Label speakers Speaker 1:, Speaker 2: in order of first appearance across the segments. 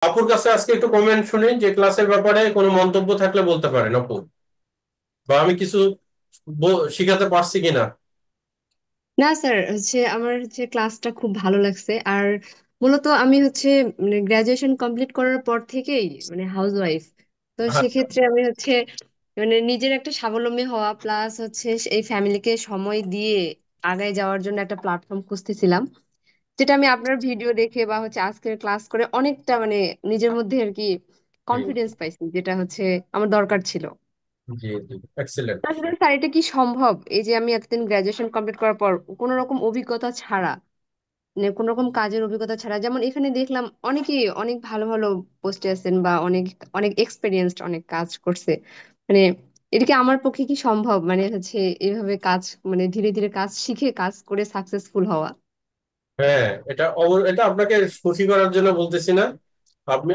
Speaker 1: আপুর কাছে আজকে একটু কমেন্ট শুনি, যে ক্লাসের ব্যাপারে কোনো মন্তব্য থাকলে বলতে পারেন আপু, বা আমি কিছু শিখাতে পারছি কিনা।
Speaker 2: না স্যার, আমার ক্লাসটা খুব ভালো লাগছে। আর মূলত আমি গ্রাজুয়েশন কমপ্লিট করার পর থেকেই হাউস ওয়াইফ। তো
Speaker 1: আচ্ছা।
Speaker 2: সেক্ষেত্রে আমি নিজের একটা স্বাবলম্বী হওয়া প্লাস এই ফ্যামিলিকে সময় দিয়ে আগায় যাওয়ার জন্য একটা প্ল্যাটফর্ম খুঁজতেছিলাম, যেটা আমি আপনার ভিডিও দেখে বা আজকের ক্লাস করে অনেকটা নিজের মধ্যে আর কি
Speaker 1: জি
Speaker 2: কনফিডেন্স পাইছি, যেটা আমার দরকার ছিল।
Speaker 1: জি জি, এক্সেলেন্ট।
Speaker 2: আসলে স্যার, এটা কি সম্ভব এই যে আমি এতদিন গ্রাজুয়েশন কমপ্লিট করার পর কোনো রকম অভিজ্ঞতা ছাড়া, কোন রকম কাজের অভিজ্ঞতা ছাড়া, যেমন এখানে দেখলাম অনেকেই অনেক ভালো ভালো পোস্টে আছেন বা অনেক অনেক এক্সপেরিয়েন্সড, অনেক কাজ করছে। মানে এটা কি আমার পক্ষে কি সম্ভব, এইভাবে কাজ ধীরে ধীরে কাজ শিখে কাজ করে সাকসেসফুল হওয়া?
Speaker 1: হ্যাঁ, এটা আপনাকে খুশি করার জন্য বলতেছি না।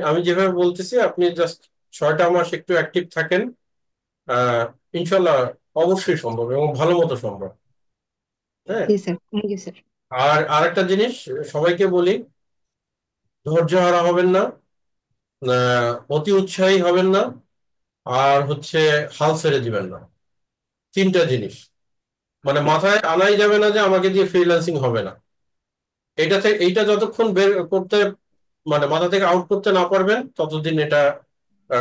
Speaker 1: আমি যেভাবে বলতেছি, আপনি জাস্ট 6টা মাস একটু অ্যাক্টিভ থাকেন। আহ ইনশাল্লাহ, অবশ্যই সম্ভব এবং ভালো মতো সম্ভব। হ্যাঁ।
Speaker 2: জি স্যার, থ্যাংক ইউ স্যার।
Speaker 1: আর আরেকটা জিনিস সবাইকে বলি, ধৈর্য হারা হবেন না, অতি উৎসাহী হবেন না, আর হাল ছেড়ে দিবেন না। 3টা জিনিস মানে মাথায় আনাই যাবে না যে আমাকে দিয়ে ফ্রিল্যান্সিং হবে না। এইটা যতক্ষণ বের করতে, মানে মাথা থেকে আউট করতে না পারবেন, ততদিন এটা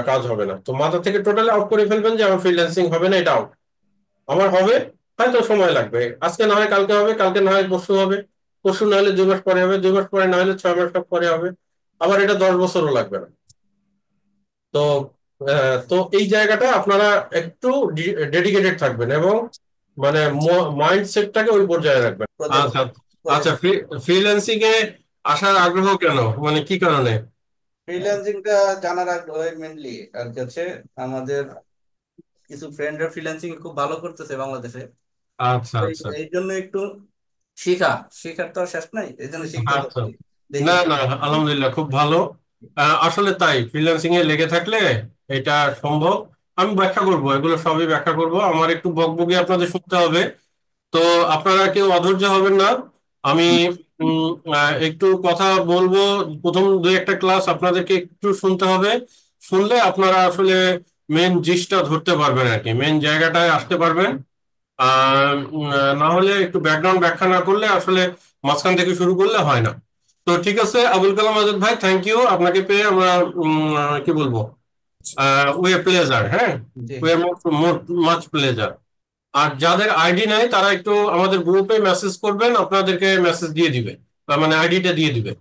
Speaker 1: কাজ হবে না। তো মাথা থেকে টোটালি আউট করে ফেলবেন যে আমার ফ্রিল্যান্সিং হবে না, এটা আউট। আমার হবে, হয়তো সময় লাগবে, আজকে না হয় কালকে হবে, কালকে না হয় পরশু হবে, পরশু না হলে 2 মাস পরে হবে, 2 মাস পরে না হলে 6 মাস পরে হবে। আবার এটা 10 বছরও লাগবে না। তো তো এই জায়গাটা আপনারা একটু ডেডিকেটেড থাকবেন এবং মানে মাইন্ডসেটটাকে ওই পর্যায়ে রাখবেন।
Speaker 3: প্রজেক্ট
Speaker 1: আচ্ছা। আচ্ছা,
Speaker 3: প্রজেক্ট
Speaker 1: ফ্রিল্যান্সিং এ আসার আগ্রহ কেন, মানে কি কারণে?
Speaker 3: ফ্রিল্যান্সিংটা জানার আগ্রহ মেনলি আর কি হচ্ছে আমাদের কিছু ফ্রেন্ডরা ফ্রিল্যান্সিং খুব ভালো করতেছে বাংলাদেশে।
Speaker 1: আচ্ছা
Speaker 3: তো এই
Speaker 1: আচ্ছা
Speaker 3: এই জন্য একটু শিখা শেখার তো আর শেষ নাই, এই জন্য শিখতে
Speaker 1: আচ্ছা।
Speaker 3: চাচ্ছি।
Speaker 1: না
Speaker 3: দেখি।
Speaker 1: না, আলহামদুলিল্লাহ, খুব ভালো। আসলে তাই ফ্রিল্যান্সিং এ লেগে থাকলে এটা সম্ভব। আমি ব্যাখ্যা করব, এগুলো সবই ব্যাখ্যা করব, আমার একটু বকবকি আপনাদের শুনতে হবে। তো আপনারা কেউ অধৈর্য হবেন না। আমি উম, একটু কথা বলবো। প্রথম 2-1টা ক্লাস আপনাদেরকে একটু শুনতে হবে। শুনলে আপনারা আসলে মেন জিসটা ধরতে পারবেন আর কি, মেন জায়গাটায় আসতে পারবেন। আর না হলে একটু ব্যাকগ্রাউন্ড ব্যাখ্যা না করলে আসলে মাঝখান থেকে শুরু করলে হয় না। তো ঠিক আছে, আবুল কালাম আজাদ ভাই, থ্যাংক ইউ। আপনাকে পেয়ে আমরা কি বলবো, উই প্লেজার। হ্যাঁ,
Speaker 3: জি।
Speaker 1: With much pleasure. আর যাদের আইডি নাই তারা একটু আমাদের গ্রুপে মেসেজ করবেন, আপনাদেরকে মেসেজ দিয়ে দিবে, তার মানে আইডিটা দিয়ে দিবে।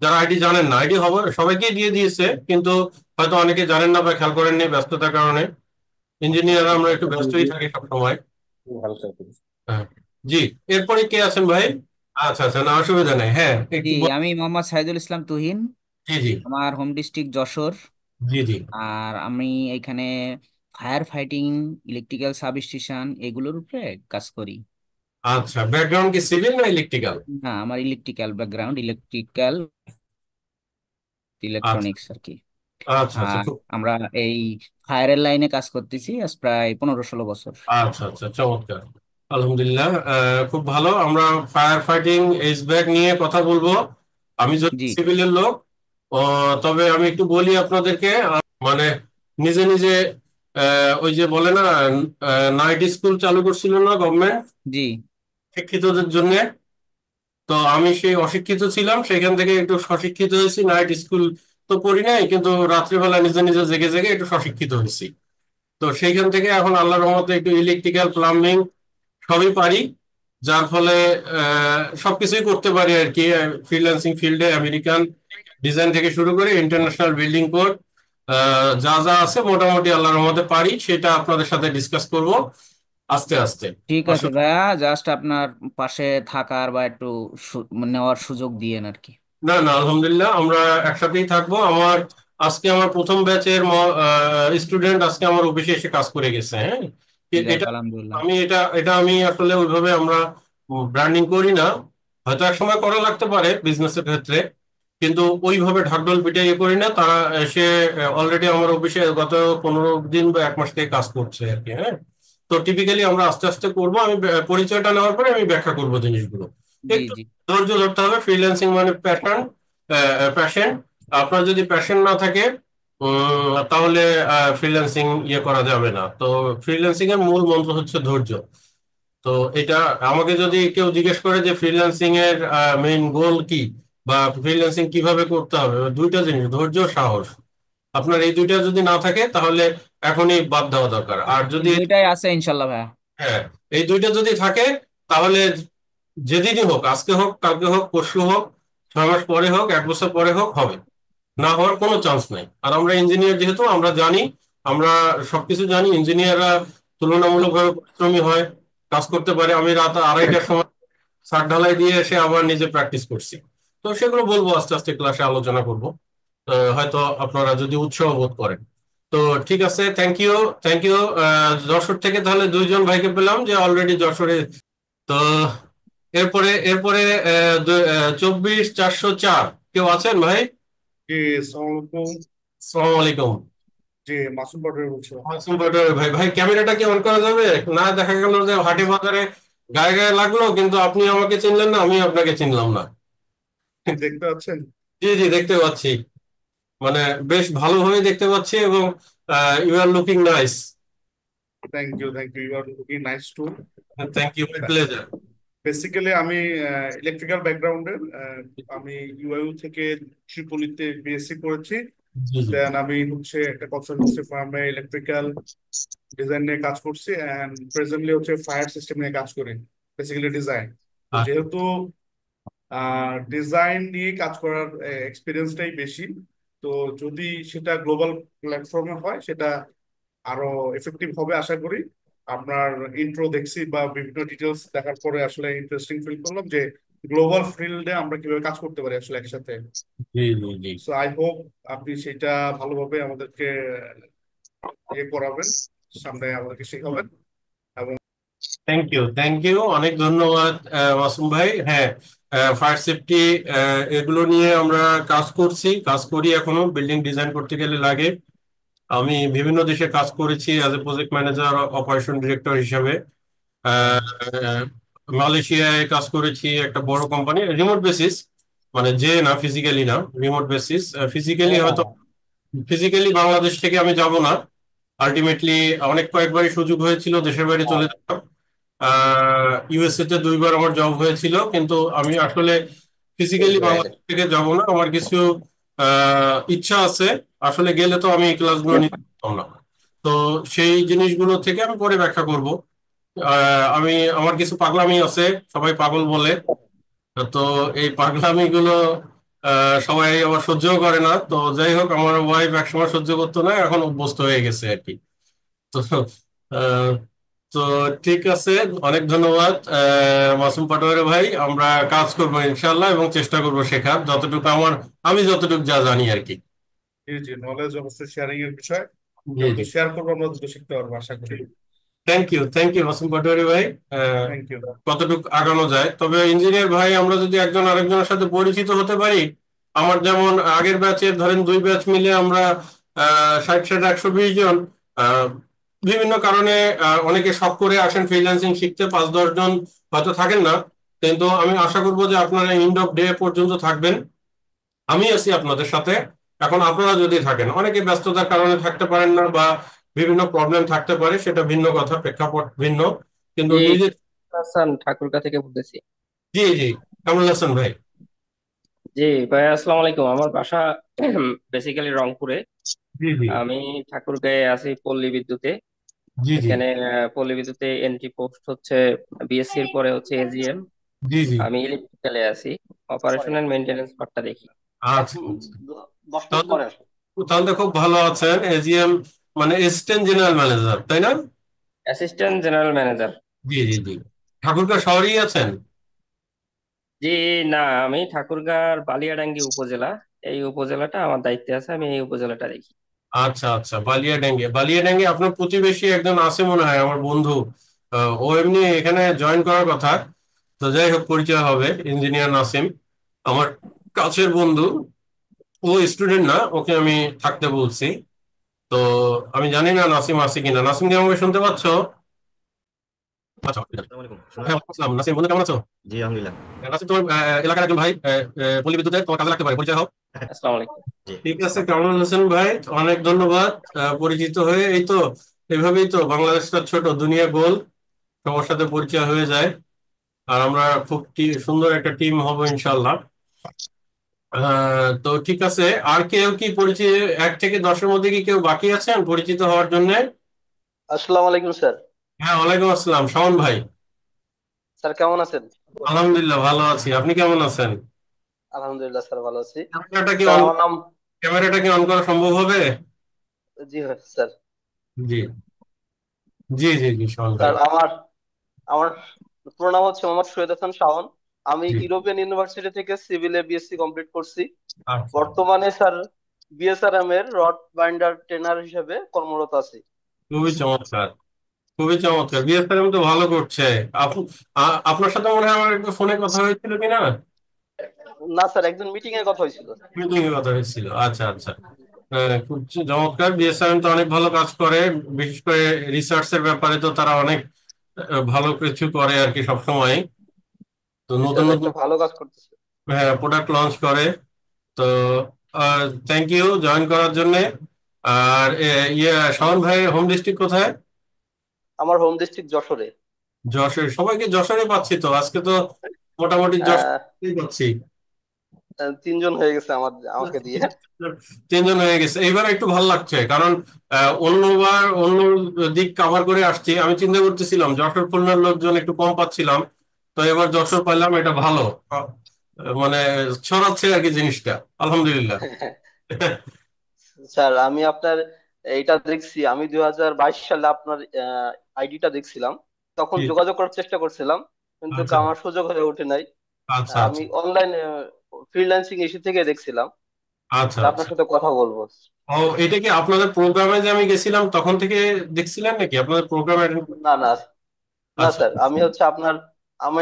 Speaker 1: যারা আইডি জানেন না, আইডি হবে সবাইকেই দিয়ে দিয়েছে, কিন্তু হয়তো অনেকে জানেন না বা খেয়াল করেননি ব্যস্ততার কারণে। ইঞ্জিনিয়ার আমরা একটু ব্যস্তই থাকি সব সময়। হ্যাঁ। জি। এরপরে কে আছেন ভাই? আচ্ছা আচ্ছা, না অসুবিধা নেই, হ্যাঁ
Speaker 4: জি,
Speaker 1: একটু
Speaker 4: আমি মোহাম্মদ সাইদুল ইসলাম তুহিন।
Speaker 1: জি জি
Speaker 4: আমার হোম ডিস্ট্রিক্ট যশোর।
Speaker 1: জি জি।
Speaker 4: আর আমি এখানে ফায়ার ফাইটিং, ইলেকট্রিক্যাল সাবস্টেশন এগুলোর উপরে কাজ করি।
Speaker 1: আচ্ছা, ব্যাকগ্রাউন্ড কি সিভিল না ইলেকট্রিক্যাল?
Speaker 4: না, আমার ইলেকট্রিক্যাল ব্যাকগ্রাউন্ড, ইলেকট্রিক্যাল
Speaker 1: আচ্ছা
Speaker 4: ইলেকট্রনিক্স আর কি।
Speaker 1: আচ্ছা আচ্ছা,
Speaker 4: আর
Speaker 1: খুব
Speaker 4: আমরা এই ফায়ারের লাইনে কাজ করতেছি আজ প্রায় 15-16 বছর।
Speaker 1: আচ্ছা আচ্ছা, চমৎকার। আলহামদুলিল্লাহ, খুব ভালো। আমরা ফায়ার ফাইটিং এইচভ্যাক নিয়ে কথা বলবো। আমি যদি
Speaker 4: জি
Speaker 1: সিভিলের লোক, তবে আমি একটু বলি আপনাদেরকে। মানে নিজে নিজে ওই যে বলে না, নাইট স্কুল চালু করছিল না গভর্নমেন্ট
Speaker 4: জি।
Speaker 1: শিক্ষিতদের জন্য। তো আমি সেই অশিক্ষিত ছিলাম, সেখান থেকে একটু সশিক্ষিত হয়েছি। নাইট স্কুল তো পড়ি নাই, কিন্তু রাত্রিবেলা নিজে নিজে জেগে জেগে একটু সশিক্ষিত হয়েছি। তো সেইখান থেকে এখন আল্লাহর রহমতে একটু ইলেকট্রিক্যাল, প্লাম্বিং সবই পারি। যার ফলে সবকিছুই করতে পারি আর কি। ফ্রিল্যান্সিং ফিল্ডে আমেরিকান ডিজাইন থেকে শুরু করে ইন্টারন্যাশনাল বিল্ডিং কোড, যা যা আছে মোটামুটি আল্লাহর রহমতে পারি। সেটা আপনাদের সাথে ডিসকাস করব আস্তে আস্তে।
Speaker 4: ঠিক আছে ভাইয়া, জাস্ট আপনার পাশে থাকার বা একটু নেওয়ার সুযোগ দিয়েন আর কি।
Speaker 1: না না, আলহামদুলিল্লাহ, আমরা একসাথেই থাকবো। আজকে আমার প্রথম ব্যাচের স্টুডেন্ট আজকে আমার অফিসে এসে কাজ করে গেছে। হ্যাঁ,
Speaker 4: যাক,
Speaker 1: এটা
Speaker 4: আলহামদুলিল্লাহ।
Speaker 1: এটা আমি আসলে ওইভাবে আমরা ব্র্যান্ডিং করি না। হয়তো এক সময় করা লাগতে পারে বিজনেসের ক্ষেত্রে, কিন্তু ওইভাবে ঢাকঢোল পিটিয়ে ইয়ে করি না। তারা এসে অলরেডি আমার অফিসে গত 15 দিন বা 1 মাস থেকে কাজ করছে আর কি। হ্যাঁ। তো টিপিক্যালি আমরা আস্তে আস্তে করব। আমি পরিচয়টা নেওয়ার পরে আমি ব্যাখ্যা করব জিনিসগুলো।
Speaker 4: জি
Speaker 1: একটু
Speaker 4: জি।
Speaker 1: ধৈর্য ধরতে হবে। ফ্রিল্যান্সিং মানে প্যাশন, প্যাশন। আপনার যদি প্যাশন না থাকে তাহলে ফ্রিল্যান্সিং ইয়ে করা যাবে না। তো ফ্রিল্যান্সিং এর মূল মন্ত্র হচ্ছে ধৈর্য। তো এটা আমাকে যদি কেউ জিজ্ঞেস করে যে ফ্রিল্যান্সিং এর মেইন গোল কি বা ফ্রিল্যান্সিং কিভাবে করতে হবে, দুইটা জিনিস, ধৈর্য, সাহস। আপনার এই দুইটা যদি না থাকে তাহলে এখনই বাদ দেওয়া দরকার। আর
Speaker 4: এই
Speaker 1: যদি
Speaker 4: দুইটাই আছে ইনশাল্লাহ ভাইয়া।
Speaker 1: হ্যাঁ, এই দুইটা যদি থাকে তাহলে যেদিনই হোক, আজকে হোক, কালকে হোক, পরশু হোক, 6 মাস পরে হোক, 1 বছর পরে হোক, হবে। না হওয়ার কোনো চান্স নাই। আর আমরা ইঞ্জিনিয়ার যেহেতু আমরা জানি, আমরা সবকিছু জানি। ইঞ্জিনিয়াররা তুলনামূলকভাবে পরিশ্রমী হয়, কাজ করতে পারে। আমি রাত 2:30টার সময় ছাদ ঢালাই দিয়ে এসে আবার নিজে প্র্যাকটিস করছি। তো সেগুলো বলবো, আস্তে আস্তে ক্লাসে আলোচনা করব। হয়তো আপনারা যদি উৎসাহ বোধ করেন। তো ঠিক আছে, thank you. Thank you. Jashore থেকে তাহলে 2জন ভাইকে পেলাম যে অলরেডি যশোরে। তো এরপরে এরপরে 24,404 কেউ আছেন ভাই?
Speaker 5: জি, আসসালামু আলাইকুম।
Speaker 1: আসসালামু আলাইকুম।
Speaker 5: জি, মাসুম পাটোয়ারি বলছিলাম।
Speaker 1: মাসুম পাটোয়ারি ভাই, ভাই ক্যামেরাটা কি অন করা যাবে? না, দেখা গেল যে হাটে বাজারে গায়ে গায়ে লাগলো, কিন্তু আপনি আমাকে চিনলেন না, আমি আপনাকে চিনলাম না।
Speaker 5: কি দেখতে পাচ্ছেন?
Speaker 1: জি জি, দেখতে পাচ্ছি। মানে বেশ ভালোভাবে দেখতে পাচ্ছি, এবং you are looking nice.
Speaker 5: Thank you, you are looking nice too.
Speaker 1: Thank you, my pleasure.
Speaker 5: Basically আমি ইলেকট্রিক্যাল ব্যাকগ্রাউন্ডের। আমি ইউআইইউ থেকে ট্রিপলিতে বিএসসি করেছি।
Speaker 1: জি জি।
Speaker 5: দেন আমি হচ্ছে একটা কনসালটেন্সি ফার্মে ইলেকট্রিক্যাল ডিজাইন নিয়ে কাজ করছি, এন্ড প্রেজেন্টলি হচ্ছে ফায়ার সিস্টেম নিয়ে কাজ করি, বেসিক্যালি ডিজাইন। তো
Speaker 1: আচ্ছা।
Speaker 5: যেহেতু ডিজাইন নিয়ে কাজ করার এক্সপিরিয়েন্সটাই বেশি, তো যদি সেটা গ্লোবাল প্ল্যাটফর্মে হয় সেটা আরো এফেক্টিভ হবে আশা করি। আপনার ইন্ট্রো দেখছি বা বিভিন্ন ডিটেলস দেখার পরে আসলে ইন্টারেস্টিং ফিল করলাম যে গ্লোবাল ফিল্ডে আমরা কিভাবে কাজ করতে পারি আসলে একসাথে।
Speaker 1: জি জি জি।
Speaker 5: সো আই হোপ আপনি সেটা ভালোভাবে আমাদেরকে ইয়ে করাবেন, সামনে আমাদেরকে শেখাবেন। এবং
Speaker 1: থ্যাংক ইউ, থ্যাংক ইউ, অনেক ধন্যবাদ মাসুম ভাই। হ্যাঁ, ফায়ার সেফটি এগুলো নিয়ে আমরা কাজ করছি, কাজ করি এখনো। বিল্ডিং ডিজাইন করতে গেলে লাগে। আমি বিভিন্ন দেশে কাজ করেছি as a project manager, operation director হিসাবে। আহ, আহ, মালয়েশিয়ায় কাজ করেছি একটা বড় কোম্পানি, রিমোট বেসিস, মানে যে না, ফিজিক্যালি না, রিমোট বেসিস। ফিজিক্যালি হয়তো, ফিজিক্যালি বাংলাদেশ থেকে আমি যাব না। আলটিমেটলি অনেক কয়েকবারই সুযোগ হয়েছিল দেশের বাইরে চলে যাওয়ার। ইউএসএ তে 2বার আমার জব হয়েছিল, কিন্তু আমি আসলে ফিজিক্যালি বাংলাদেশ থেকে যাব না। আমার কিছু ইচ্ছা আছে। আসলে গেলে তো আমি এই ক্লাসগুলো নিতে পারতাম না। তো সেই জিনিসগুলো থেকে আমি পরে ব্যাখ্যা করব। আমি, আমার কিছু পাগলামি আছে, সবাই পাগল বলে। তো এই পাগলামি গুলো সবাই আবার সহ্যও করে না। তো যাই হোক, আমার ওয়াইফ একসময় সহ্য করতো না, এখন অভ্যস্ত হয়ে গেছে আর কি। তো আহ, তো ঠিক আছে, অনেক ধন্যবাদ মাসুম পাটোয়ারি ভাই। আমরা কাজ করবো ইনশাল্লাহ, এবং চেষ্টা করবো শেখার যতটুকু আমি যতটুকু যা জানি আর কি।
Speaker 5: জি জি, নলেজ অবশ্যই শেয়ারিং এর বিষয়।
Speaker 1: জি
Speaker 5: যত
Speaker 1: জি।
Speaker 5: শেয়ার করবো আমরা তত শিখতে পারবো আশা করি।
Speaker 1: থ্যাংক ইউ মাসুম পাটোয়ারি ভাই। আহ,
Speaker 5: থ্যাংক ইউ।
Speaker 1: কতটুকু আগানো যায়। তবে ইঞ্জিনিয়ার ভাই, আমরা যদি একজন আরেকজনের সাথে পরিচিত হতে পারি, আমার যেমন আগের ব্যাচের ধরেন 2 ব্যাচ মিলে আমরা 60 60 120 জন, আহ, বিভিন্ন কারণে অনেকে শখ করে আসেন ফ্রিল্যান্সিং শিখতে, 5 10 জন হয়তো থাকেন না। কিন্তু আমি আশা করবো যে আপনারা এন্ড অফ ডে পর্যন্ত থাকবেন। আমি আছি আপনাদের সাথে। এখন আপনারা যদি থাকেন, অনেকে ব্যস্ততার কারণে থাকতে পারেন না, বা বিভিন্ন প্রবলেম থাকতে পারে, সেটা ভিন্ন কথা, প্রেক্ষাপট ভিন্ন। কিন্তু
Speaker 6: জি,
Speaker 1: নিজে।
Speaker 6: হাসান ঠাকুরগা থেকে বলতেছি।
Speaker 1: জি জি। কামরুল হাসান ভাই।
Speaker 6: জি ভাই, আসসালামু আলাইকুম। আমার বাসা বেসিক্যালি রংপুরে।
Speaker 1: জি জি
Speaker 6: আমি ঠাকুরগাঁয়ে আছি পল্লী বিদ্যুতে।
Speaker 1: জি জি
Speaker 6: এখানে পল্লী বিদ্যুতে এন্ট্রি পোস্ট হচ্ছে বিএসসি এর পরে হচ্ছে এজিএম।
Speaker 1: জি জি।
Speaker 6: আমি ইলেকট্রিক্যালে আছি, অপারেশন এন্ড মেইনটেনেন্স পার্টটা দেখি।
Speaker 1: আচ্ছা আচ্ছা। তাহলে তাহলে তো খুব ভালো আছেন। এজিএম মানে অ্যাসিস্ট্যান্ট জেনারেল ম্যানেজার, তাই না?
Speaker 6: Assistant general manager.
Speaker 1: জি জি জি। ঠাকুরগাঁও শহরেই আছেন?
Speaker 6: জি না, আমি ঠাকুরগাঁর বালিয়াডাঙ্গি উপজেলা, এই উপজেলাটা আমার দায়িত্বে আছে, আমি এই উপজেলাটা দেখি।
Speaker 1: আচ্ছা আচ্ছা, বালিয়াডাঙ্গে। বালিয়াডাঙ্গে আপনার প্রতিবেশী একজন আছে মনে হয়, আমার বন্ধু। ও এমনি এখানে জয়েন করার কথা। তো যাই হোক, পরিচয় হবে। ইঞ্জিনিয়ার নাসিম, আমার কাছের বন্ধু। ও স্টুডেন্ট না, ওকে আমি থাকতে বলছি। তো আমি জানি না নাসিম আছে কিনা। নাসিম, কি আমাকে শুনতে পাচ্ছ? আচ্ছা, ঠিক আছে।
Speaker 7: আসসালামু আলাইকুম, শোনা
Speaker 1: হ্যাঁ,
Speaker 7: যাচ্ছে?
Speaker 1: ওয়ালাইকুম আসসালাম। নাসিম বন্ধু, কেমন আছো?
Speaker 7: জি, আলহামদুলিল্লাহ।
Speaker 1: নাসিম, তোমার এলাকার একজন ভাই, পল্লী বিদ্যুতের তোমার কাজে লাগতে পারে, পরিচয় হোক।
Speaker 6: আসসালামু আলাইকুম।
Speaker 1: ঠিক আছে কামরুল হোসেন ভাই, অনেক ধন্যবাদ। পরিচিত হয়ে এই তো, এভাবেই তো বাংলাদেশটা ছোট, দুনিয়া গোল, সবার সাথে পরিচয় হয়ে যায়। আর আমরা খুব সুন্দর একটা টিম হব ইনশাল্লাহ। তো ঠিক আছে, আর কেউ কি পরিচয়, 1 থেকে 10-এর মধ্যে কি কেউ বাকি আছেন পরিচিত হওয়ার জন্য?
Speaker 7: আসসালামু আলাইকুম স্যার।
Speaker 1: হ্যাঁ, ওয়ালাইকুম আসসালাম, শাওন ভাই।
Speaker 7: স্যার কেমন আছেন?
Speaker 1: আলহামদুলিল্লাহ ভালো আছি, আপনি কেমন আছেন?
Speaker 7: আলহামদুলিল্লাহ স্যার ভালো আছি।
Speaker 1: ক্যামেরাটা কি
Speaker 7: স্যার
Speaker 1: অন,
Speaker 7: আমার নাম,
Speaker 1: ক্যামেরাটা কি অন করা সম্ভব হবে?
Speaker 7: জি হ্যাঁ স্যার।
Speaker 1: জি জি জি জি, শাওন ভাই।
Speaker 7: স্যার আমার আমার পুরো নাম হচ্ছে মোহাম্মদ শহীদ হাসান শাওন। আমি
Speaker 1: জি,
Speaker 7: ইউরোপিয়ান ইউনিভার্সিটি থেকে সিভিলে বিএসসি কমপ্লিট করছি।
Speaker 1: আচ্ছা,
Speaker 7: বর্তমানে স্যার বিএসআরএম এর রড বাইন্ডার ট্রেনার হিসেবে কর্মরত আছি।
Speaker 1: খুবই চমৎকার, খুবই চমৎকার। বিএসআরএম তো ভালো করছে। আপনার সাথে মনে হয় আমার একটু ফোনে কথা হয়েছিল কিনা?
Speaker 7: না স্যার, একজন মিটিং এর কথা হয়েছিল।
Speaker 1: মিটিং এ কথা হয়েছিল, আচ্ছা আচ্ছা। খুব চমৎকার, বিএসআরএম তো অনেক ভালো কাজ করে। বিশেষ করে রিসার্চ এর ব্যাপারে তো তারা অনেক ভালো কিছু করে আর কি, সবসময়। তো
Speaker 7: জি
Speaker 1: নতুন
Speaker 7: স্যার,
Speaker 1: নতুন
Speaker 7: একটা ভালো কাজ করতেছে।
Speaker 1: প্রোডাক্ট লঞ্চ করে। তো থ্যাংক ইউ জয়েন করার জন্য। আর ইয়ে, শাওন ভাই হোম ডিস্ট্রিক্ট কোথায়?
Speaker 7: আমার হোম ডিস্ট্রিক্ট যশোরে।
Speaker 1: যশোর, সবাইকে যশোরে পাচ্ছি তো আজকে তো, মোটামুটি
Speaker 7: আহ,
Speaker 1: যশোর পাচ্ছি।
Speaker 7: 3জন হয়ে গেছে আমাকে দিয়ে।
Speaker 1: 3 জন হয়ে গেছে, এইবার একটু ভালো লাগছে, কারণ অন্যবার অন্য দিক কাভার করে আসছি। আমি চিন্তা করতেছিলাম যশোর খুলনার লোকজন একটু কম পাচ্ছিলাম, তো এবার যশোর পাইলাম, এটা ভালো। আহ, মানে ছড়াচ্ছে আর কি জিনিসটা, আলহামদুলিল্লাহ।
Speaker 7: স্যার আমি আপনার এইটা দেখছি, আমি 2022 সালে আপনার আইডিটা দেখছিলাম। তখন
Speaker 1: জি,
Speaker 7: যোগাযোগ করার চেষ্টা করছিলাম, কিন্তু
Speaker 1: আচ্ছা
Speaker 7: আমার সুযোগ হয়ে ওঠে নাই।
Speaker 1: আচ্ছা
Speaker 7: আমি
Speaker 1: আচ্ছা
Speaker 7: অনলাইন ফ্রিল্যান্সিং ইস্যু থেকে দেখছিলাম
Speaker 1: আচ্ছা
Speaker 7: যে আপনার
Speaker 1: আচ্ছা।
Speaker 7: সাথে কথা বলবো।
Speaker 1: ও, এটা কি আপনাদের প্রোগ্রামে যে আমি গেছিলাম তখন থেকে দেখছিলেন নাকি, আপনাদের প্রোগ্রামে?
Speaker 7: না না, না
Speaker 1: আচ্ছা
Speaker 7: স্যার, আমি হচ্ছে আপনার আমি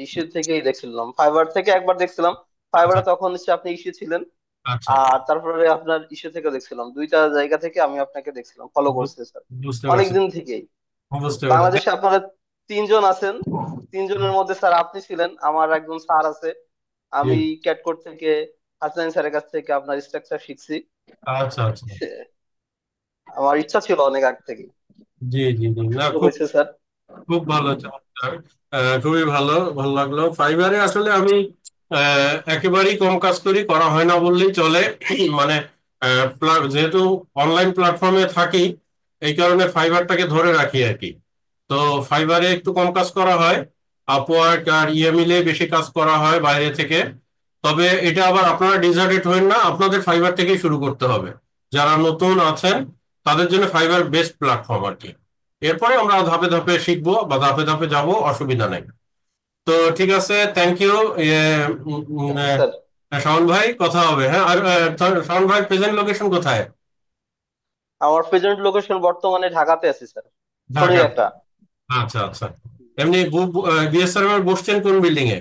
Speaker 7: ইস্যু থেকেই দেখছিলাম, ফাইবার থেকে একবার দেখছিলাম।
Speaker 1: আচ্ছা
Speaker 7: ফাইবারে তখন হচ্ছে আপনি ইস্যু ছিলেন।
Speaker 1: আচ্ছা,
Speaker 7: আর তারপরে আপনার ইস্যু থেকে দেখছিলাম, দুইটা জায়গা থেকে আমি আপনাকে দেখছিলাম, ফলো করছি স্যার
Speaker 1: বুঝতে
Speaker 7: অনেক
Speaker 1: পারছি,
Speaker 7: দিন থেকেই।
Speaker 1: বুঝতে পারছি।
Speaker 7: বাংলাদেশে আপনারা 3জন আছেন, 3জনের মধ্যে স্যার আপনি ছিলেন, আমার একজন স্যার আছে।
Speaker 1: জি,
Speaker 7: আমি ক্যাটকোড থেকে হাসান স্যারের কাছ থেকে আপনার স্ট্রাকচার শিখছি।
Speaker 1: আচ্ছা আচ্ছা,
Speaker 7: আমার ইচ্ছা ছিল অনেক আগ থেকে,
Speaker 1: জি জি জি, না
Speaker 7: সুযোগ
Speaker 1: খুব
Speaker 7: হয়েছে স্যার।
Speaker 1: খুব ভালো, চমৎকার। খুবই ভালো, ভালো লাগলো। ফাইবারে আসলে আমি একেবারেই কম কাজ করি, করা হয় না বললেই চলে। মানে যেহেতু অনলাইন প্ল্যাটফর্মে থাকি, এই কারণে ফাইবারটাকে ধরে রাখি আর কি। তো ফাইবারে একটু কম কাজ করা হয়, আপওয়ার্ক আর ইএমিলে বেশি কাজ করা হয় বাইরে থেকে। তবে এটা আবার আপনারা ডিসার্টেড হবেন না, আপনাদের ফাইবার থেকেই শুরু করতে হবে। যারা নতুন আছেন তাদের জন্য ফাইবার বেস্ট প্ল্যাটফর্ম আর কি। এরপরে আমরা ধাপে ধাপে শিখবো বা ধাপে ধাপে যাব, অসুবিধা নেই। তো ঠিক আছে, থ্যাংক ইউ।
Speaker 7: স্যার
Speaker 1: শাওন ভাই, কথা হবে, হ্যাঁ। আর শাওন ভাই প্রেজেন্ট লোকেশন কোথায়?
Speaker 7: আমার প্রেজেন্ট লোকেশন বর্তমানে ঢাকাতে আছে স্যার,
Speaker 1: ঢাকা।
Speaker 7: একটা।
Speaker 1: আচ্ছা আচ্ছা। এমনি বিএসআর এর বসছেন কোন বিল্ডিং এ?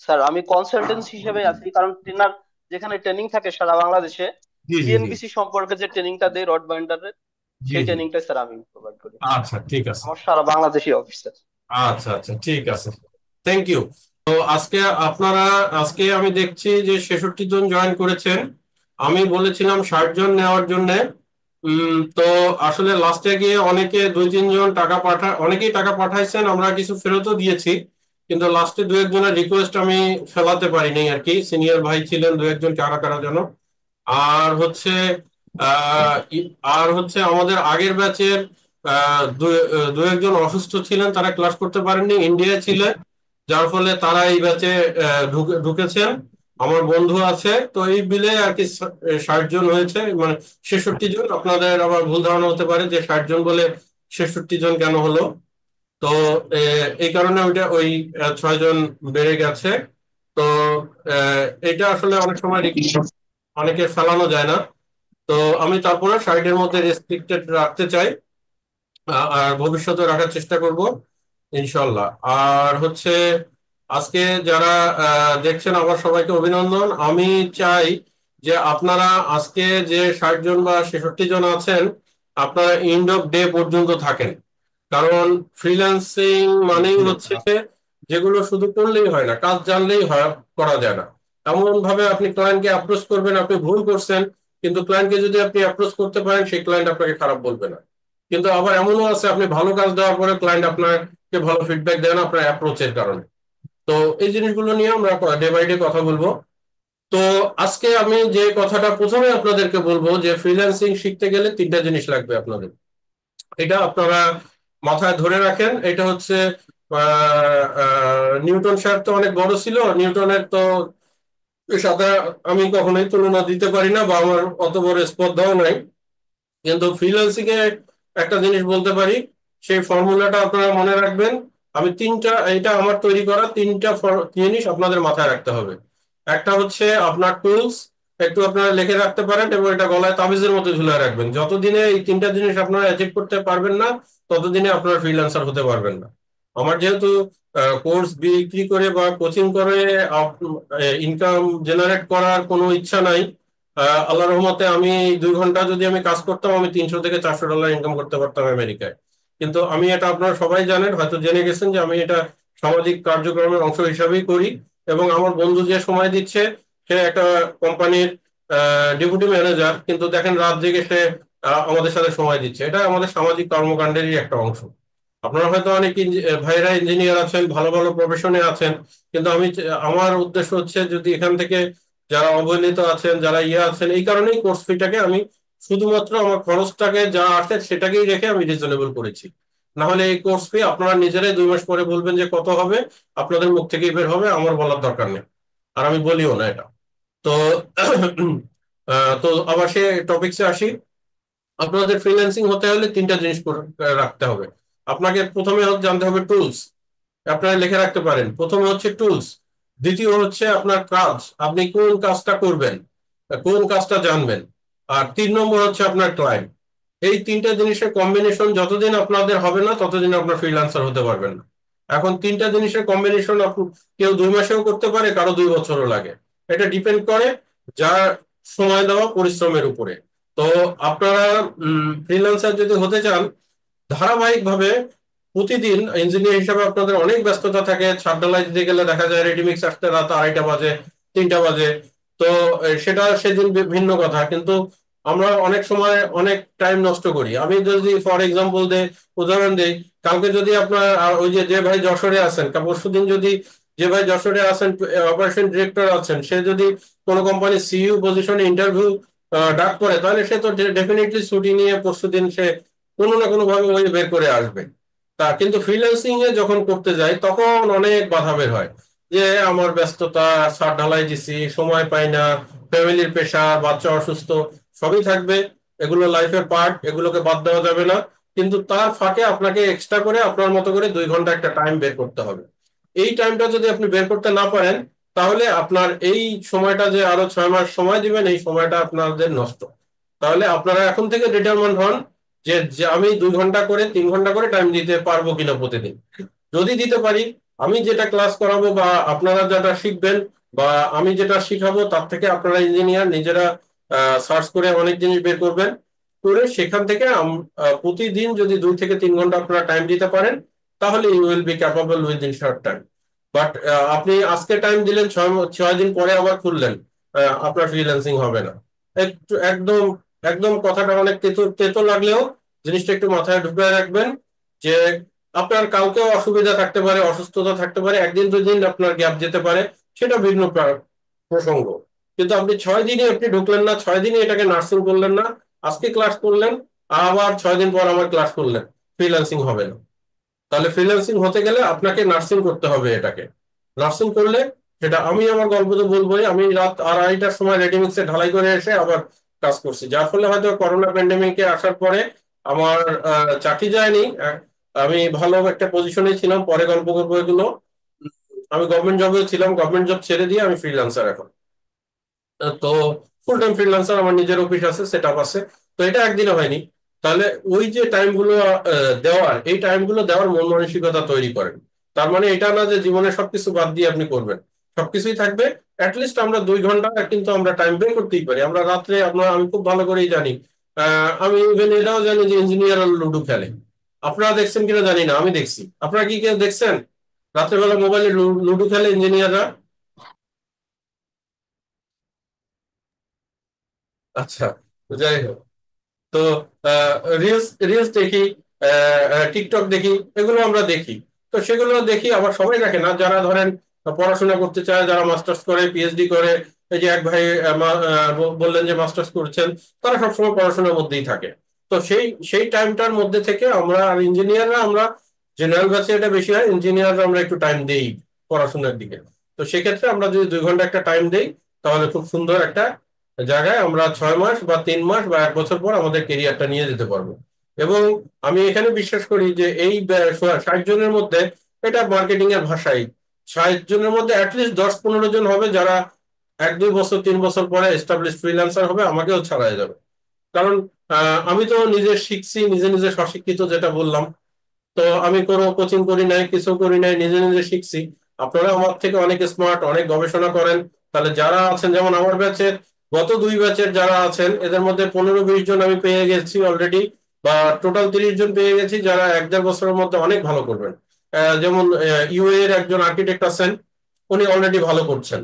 Speaker 7: স্যার আমি কনসালটেন্সি হিসেবে আছি, কারণ ট্রেনার যেখানে ট্রেনিং থাকে সারা বাংলাদেশে,
Speaker 1: জি জি জি
Speaker 7: সিএনবিসি সম্পর্কে যে ট্রেনিংটা দেয় রড বাইন্ডারের,
Speaker 1: জি
Speaker 7: সেই
Speaker 1: জি,
Speaker 7: ট্রেনিংটা স্যার আমি প্রোভাইড করি।
Speaker 1: আচ্ছা ঠিক আছে।
Speaker 7: আমার সারা বাংলাদেশি অফিসার।
Speaker 1: আচ্ছা আচ্ছা, ঠিক আছে, থ্যাংক ইউ। তো আজকে আপনারা, আজকে আমি দেখছি যে 66 জন জয়েন করেছেন। আমি বলেছিলাম 60 জন নেওয়ার জন্য। তো আসলে লাস্টে গিয়ে অনেকে 2-3 জন টাকা অনেকেই টাকা পাঠাইছেন, আমরা কিছু ফেরতও দিয়েছি। কিন্তু লাস্টে 2-1 জনের রিকোয়েস্ট আমি ফেলাতে পারিনি আর কি, সিনিয়র ভাই ছিলেন 2-1 জন, কারা কারা যেন। আর হচ্ছে আর হচ্ছে আমাদের আগের ব্যাচের দু একজন অসুস্থ ছিলেন, তারা ক্লাস করতে পারেননি, ইন্ডিয়ায় ছিলেন। যার ফলে তারা এই ব্যাচে ঢুকেছেন। আমার বন্ধু আছে, তো এই বিলে আর কি 60 জন হয়েছে, মানে 66 জন। আপনাদের আবার ভুল ধারণা হতে পারে যে 60 জন বলে 66 জন কেন হলো। তো এই কারণে ওই 6 জন বেড়ে গেছে। তো এটা আসলে অনেক সময় অনেকে ফেলানো যায় না। তো আমি তারপরে 60-এর মধ্যে রেস্ট্রিক্টেড রাখতে চাই, আর ভবিষ্যতে রাখার চেষ্টা করব ইনশাল্লাহ। আর হচ্ছে আজকে যারা দেখছেন, আবার সবাইকে অভিনন্দন। আমি চাই যে আপনারা আজকে যে 60 জন বা 66 জন আছেন, আপনারা এন্ড অফ ডে পর্যন্ত থাকেন। কারণ ফ্রিল্যান্সিং মানেই হচ্ছে যেগুলো শুধু করলেই হয় না, কাজ জানলেই হয়, করা যায় না। এমন ভাবে আপনি ক্লায়েন্টকে অ্যাপ্রোচ করবেন, আপনি ভুল করছেন, কিন্তু ক্লায়েন্টকে যদি আপনি অ্যাপ্রোচ করতে পারেন সেই ক্লায়েন্ট আপনাকে খারাপ বলবে না। কিন্তু আবার এমনও আছে আপনি ভালো কাজ দেওয়ার পরে ক্লায়েন্ট আপনাকে ভালো ফিডব্যাক দেয় না আপনার অ্যাপ্রোচের কারণে। তো এই জিনিসগুলো নিয়ে আমরা ডে বাই ডে কথা বলবো। তো আজকে আমি যে কথাটা প্রথমে আপনাদেরকে বলবো যে ফ্রিল্যান্সিং শিখতে গেলে তিনটা জিনিস লাগবে আপনাদের, এটা আপনারা মাথায় ধরে রাখেন। এটা হচ্ছে নিউটন স্যার তো অনেক বড় ছিল, নিউটনের তো এর সাথে আমি কখনোই তুলনা দিতে পারি না বা আমার অত বড় স্পর্ধাও নাই। কিন্তু ফ্রিল্যান্সিং এ একটা জিনিস বলতে পারি, সেই ফর্মুলাটা আপনারা মনে রাখবেন। আমি তিনটা, এটা আমার তৈরি করা তিনটা জিনিস আপনাদের মাথায় রাখতে হবে। একটা হচ্ছে আপনার টুলস, একটু আপনারা লিখে রাখতে পারেন এবং এটা গলায় তাবিজের মতো ঝুলে রাখবেন। যতদিনে এই তিনটা জিনিস আপনারা অ্যাচিভ করতে পারবেন না ততদিনে আপনারা ফ্রিল্যান্সার হতে পারবেন না। আমার যেহেতু কোর্স বিক্রি করে বা কোচিং করে ইনকাম জেনারেট করার কোনো ইচ্ছা নাই, আল্লাহর রহমতে আমি 2 ঘন্টা যদি আমি কাজ করতাম আমি $300 থেকে $400 ইনকাম করতে পারতাম আমেরিকায়। কিন্তু আমি এটা আপনারা সবাই জানেন, হয়তো জেনে গেছেন যে আমি এটা সামাজিক কার্যক্রমের অংশ হিসাবেই করি। এবং আমার বন্ধু যে সময় দিচ্ছে, সে একটা কোম্পানির ডেপুটি ম্যানেজার, কিন্তু দেখেন রাত জেগে সে আমাদের সাথে সময় দিচ্ছে। এটা আমাদের সামাজিক কর্মকাণ্ডেরই একটা অংশ। আপনারা হয়তো অনেক ভাইরা ইঞ্জিনিয়ার আছেন, ভালো ভালো প্রফেশনে আছেন, কিন্তু আমার উদ্দেশ্য হচ্ছে যদি এখান থেকে যারা অবহেলিত আছেন, যারা আছেন, এই কারণেই কোর্স ফিটাকে আমি শুধুমাত্র আমার খরচটাকে যা আসে সেটাকেই রেখে আমি রিজনেবল করেছি। না হলে এই কোর্স ফি আপনারা নিজেরাই 2 মাস পরে বলবেন যে কত হবে, আপনাদের মুখ থেকেই বের হবে, আমার বলার দরকার নেই, আর আমি বলিও না এটা। তো তো আবার সে টপিকসে আসি। আপনাদের ফ্রিল্যান্সিং হতে হলে তিনটা জিনিস রাখতে হবে। আপনাকে প্রথমে জানতে হবে টুলস, আপনারা লিখে রাখতে পারেন। প্রথমে হচ্ছে টুলস, দ্বিতীয় হচ্ছে আপনার কাজ, আপনি কোন কাজটা করবেন, কোন কাজটা জানবেন, আর 3 নম্বর হচ্ছে আপনার ক্লায়েন্ট। এই তিনটা জিনিসের কম্বিনেশন যতদিন আপনাদের হবে না ততদিন আপনার ফ্রিল্যান্সার হতে পারবেন না। এখন তিনটা জিনিসের কম্বিনেশন কেউ 2 মাসেও করতে পারে, কারো 2 বছরও লাগে। এটা ডিপেন্ড করে যার সময় দেওয়া পরিশ্রমের উপরে। তো আপনারা ফ্রিল্যান্সার যদি হতে চান, ধারাবাহিকভাবে প্রতিদিন ইঞ্জিনিয়ার হিসাবে আপনাদের অনেক ব্যস্ততা থাকে, ছাদ ঢালাই দিতে গেলে দেখা যায় রেডিমিক্স আসতে রাত 2:30 বাজে, 3টা বাজে। তো সেটা সেদিন ভিন্ন কথা, কিন্তু আমরা অনেক সময় অনেক টাইম নষ্ট করি। আমি যদি ফর এক্সাম্পল উদাহরণ দিই, কালকে যদি আপনার ওই যে যে ভাই যশোরে আছেন, পরশুদিন যদি যে ভাই যশোরে আছেন অপারেশন ডিরেক্টর আছেন, সে যদি কোনো কোম্পানি সিইও পজিশনে ইন্টারভিউ ডাক করে, তাহলে সে তো ডেফিনেটলি ছুটি নিয়ে পরশুদিন সে কোনো না কোনো ভাবে ওই বের করে আসবে। কিন্তু ফ্রিল্যান্সিং এ যখন করতে যাই তখন অনেক বাধা বের হয়, যে আমার ব্যস্ততা, ছাদ ঢালাই দিছি, সময় পাই না, ফ্যামিলির প্রেশার, বাচ্চা অসুস্থ, সবই থাকবে। এগুলো লাইফের পার্ট, এগুলোকে বাদ দেওয়া যাবে না। কিন্তু তার ফাঁকে আপনাকে এক্সট্রা করে আপনার মতো করে 2 ঘন্টা একটা টাইম বের করতে হবে। এই টাইমটা যদি আপনি বের করতে না পারেন, তাহলে আপনার এই সময়টা যে আরো 6 মাস সময় দিবেন, এই সময়টা আপনাদের নষ্ট। তাহলে আপনারা এখন থেকে ডিটারমাইন্ড হন যে আমি 2 ঘন্টা করে 3 ঘন্টা করে টাইম দিতে পারবো কিনা প্রতিদিন। যদি দিতে পারি, আমি যেটা ক্লাস করাবো বা আপনারা যেটা শিখবেন বা আমি যেটা শিখাবো তার থেকে আপনারা ইঞ্জিনিয়ার নিজেরা সার্চ করে অনেক জিনিস বের করবেন, করে সেখান থেকে প্রতিদিন যদি 2 থেকে 3 ঘন্টা আপনারা টাইম দিতে পারেন, তাহলে you will be capable within short time. But আপনি আজকে টাইম দিলেন, 6 দিন পরে আবার খুললেন, আপনার ফ্রিল্যান্সিং হবে না। একটু একদম একদম কথাটা অনেক তেতো তেতো লাগলেও জিনিসটা একটু মাথায় ঢুকিয়ে রাখবেন যে আপনার কাউকেও অসুবিধা থাকতে পারে, অসুস্থতা থাকতে পারে, 1 দিন 2 দিন আপনার গ্যাপ যেতে পারে, সেটা ভিন্ন প্রসঙ্গ। কিন্তু আপনি 6 দিনই আপনি ঢুকলেন না, 6 দিনই এটাকে নার্সিং করলেন না, আজকে ক্লাস করলেন আবার 6 দিন পর আমার ক্লাস করলেন, ফ্রিল্যান্সিং হবে না। তাহলে ফ্রিল্যান্সিং হতে গেলে আপনাকে নার্সিং করতে হবে। এটাকে নার্সিং করলে, সেটা আমি আমার গল্প তো বলবোই, আমি রাত 2:30টার সময় রেডিমিক্সে ঢালাই করে এসে আবার কাজ করছি, যার ফলে হয়তো করোনা প্যান্ডেমিকে আসার পরে আমার চাকরি যায়নি। আমি ভালো একটা পজিশনে ছিলাম, পরে গল্প করবো এগুলো। আমি গভর্নমেন্ট জবে ছিলাম, গভর্নমেন্ট জব ছেড়ে দিয়ে আমি ফ্রিল্যান্সার এখন। তো ফুল টাইম ফ্রিল্যান্সার, আমার নিজের অফিস আছে, সেট আপ আছে। তো এটা একদিনে হয়নি। তাহলে ওই যে টাইমগুলো দেওয়ার, এই টাইমগুলো দেওয়ার মন মানসিকতা তৈরি করেন। তার মানে এটা না যে জীবনে সবকিছু বাদ দিয়ে আপনি করবেন, সবকিছুই থাকবে। অ্যাটলিস্ট আমরা 2 ঘন্টা কিন্তু আমরা টাইম বের করতেই পারি। আমরা রাত্রে, আমি খুব ভালো করেই জানি, আমি ইভেন এটাও জানি যে ইঞ্জিনিয়ার লুডো খেলে। আপনারা দেখছেন কিনা জানি না, আমি দেখছি। আপনারা কি কেউ দেখছেন রাত্রেবেলা মোবাইলে লুডো খেলে ইঞ্জিনিয়াররা? আচ্ছা, যাই হোক। তো রিলস রিলস দেখি, টিকটক দেখি, এগুলো আমরা দেখি। তো সেগুলো দেখি, আবার সবাই দেখে না। যারা ধরেন পড়াশোনা করতে চায়, যারা মাস্টার্স করে, পিএইচডি করে, এই যে এক ভাই বললেন যে মাস্টার্স করছেন, তারা সবসময় পড়াশোনার মধ্যেই থাকে। তো সেই সেই টাইমটার মধ্যে থেকে আমরা, আর ইঞ্জিনিয়াররা আমরা জেনারেল ব্যাচে এটা বেশি হয়, ইঞ্জিনিয়াররা আমরা একটু টাইম দেই পড়াশোনার দিকে। তো সেক্ষেত্রে আমরা যদি 2 ঘন্টা একটা টাইম দেই, তাহলে খুব সুন্দর একটা জায়গায় আমরা 6 মাস বা 3 মাস বা 1 বছর পর আমাদের কেরিয়ারটা নিয়ে যেতে পারবো। এবং আমি এখানে বিশ্বাস করি যে এই 60 জনের মধ্যে, এটা মার্কেটিং এর ভাষায়, 60 জনের মধ্যে অ্যাটলিস্ট 10-15 জন হবে যারা 1-2 বছর 3 বছর পরে এস্টাবলিশ ফ্রিল্যান্সার হবে, আমাকেও ছাড়াই যাবে। কারণ আমি তো নিজে শিখছি, নিজে নিজে স্বশিক্ষিত, যেটা বললাম। তো আমি কোনো কোচিং করি নাই, কিছু করি নাই, নিজে নিজে শিখছি। আপনারা আমার থেকে অনেক স্মার্ট, অনেক গবেষণা করেন। তাহলে যারা আছেন, যেমন আমার ব্যাচের, গত 2 ব্যাচের যারা আছেন, এদের মধ্যে 15-20 জন আমি পেয়ে গেছি অলরেডি, বা টোটাল 30 জন পেয়ে গেছি, যারা 1-1.5 বছরের মধ্যে অনেক ভালো করবেন। যেমন ইউএ এর একজন আর্কিটেক্ট আছেন, উনি অলরেডি ভালো করছেন।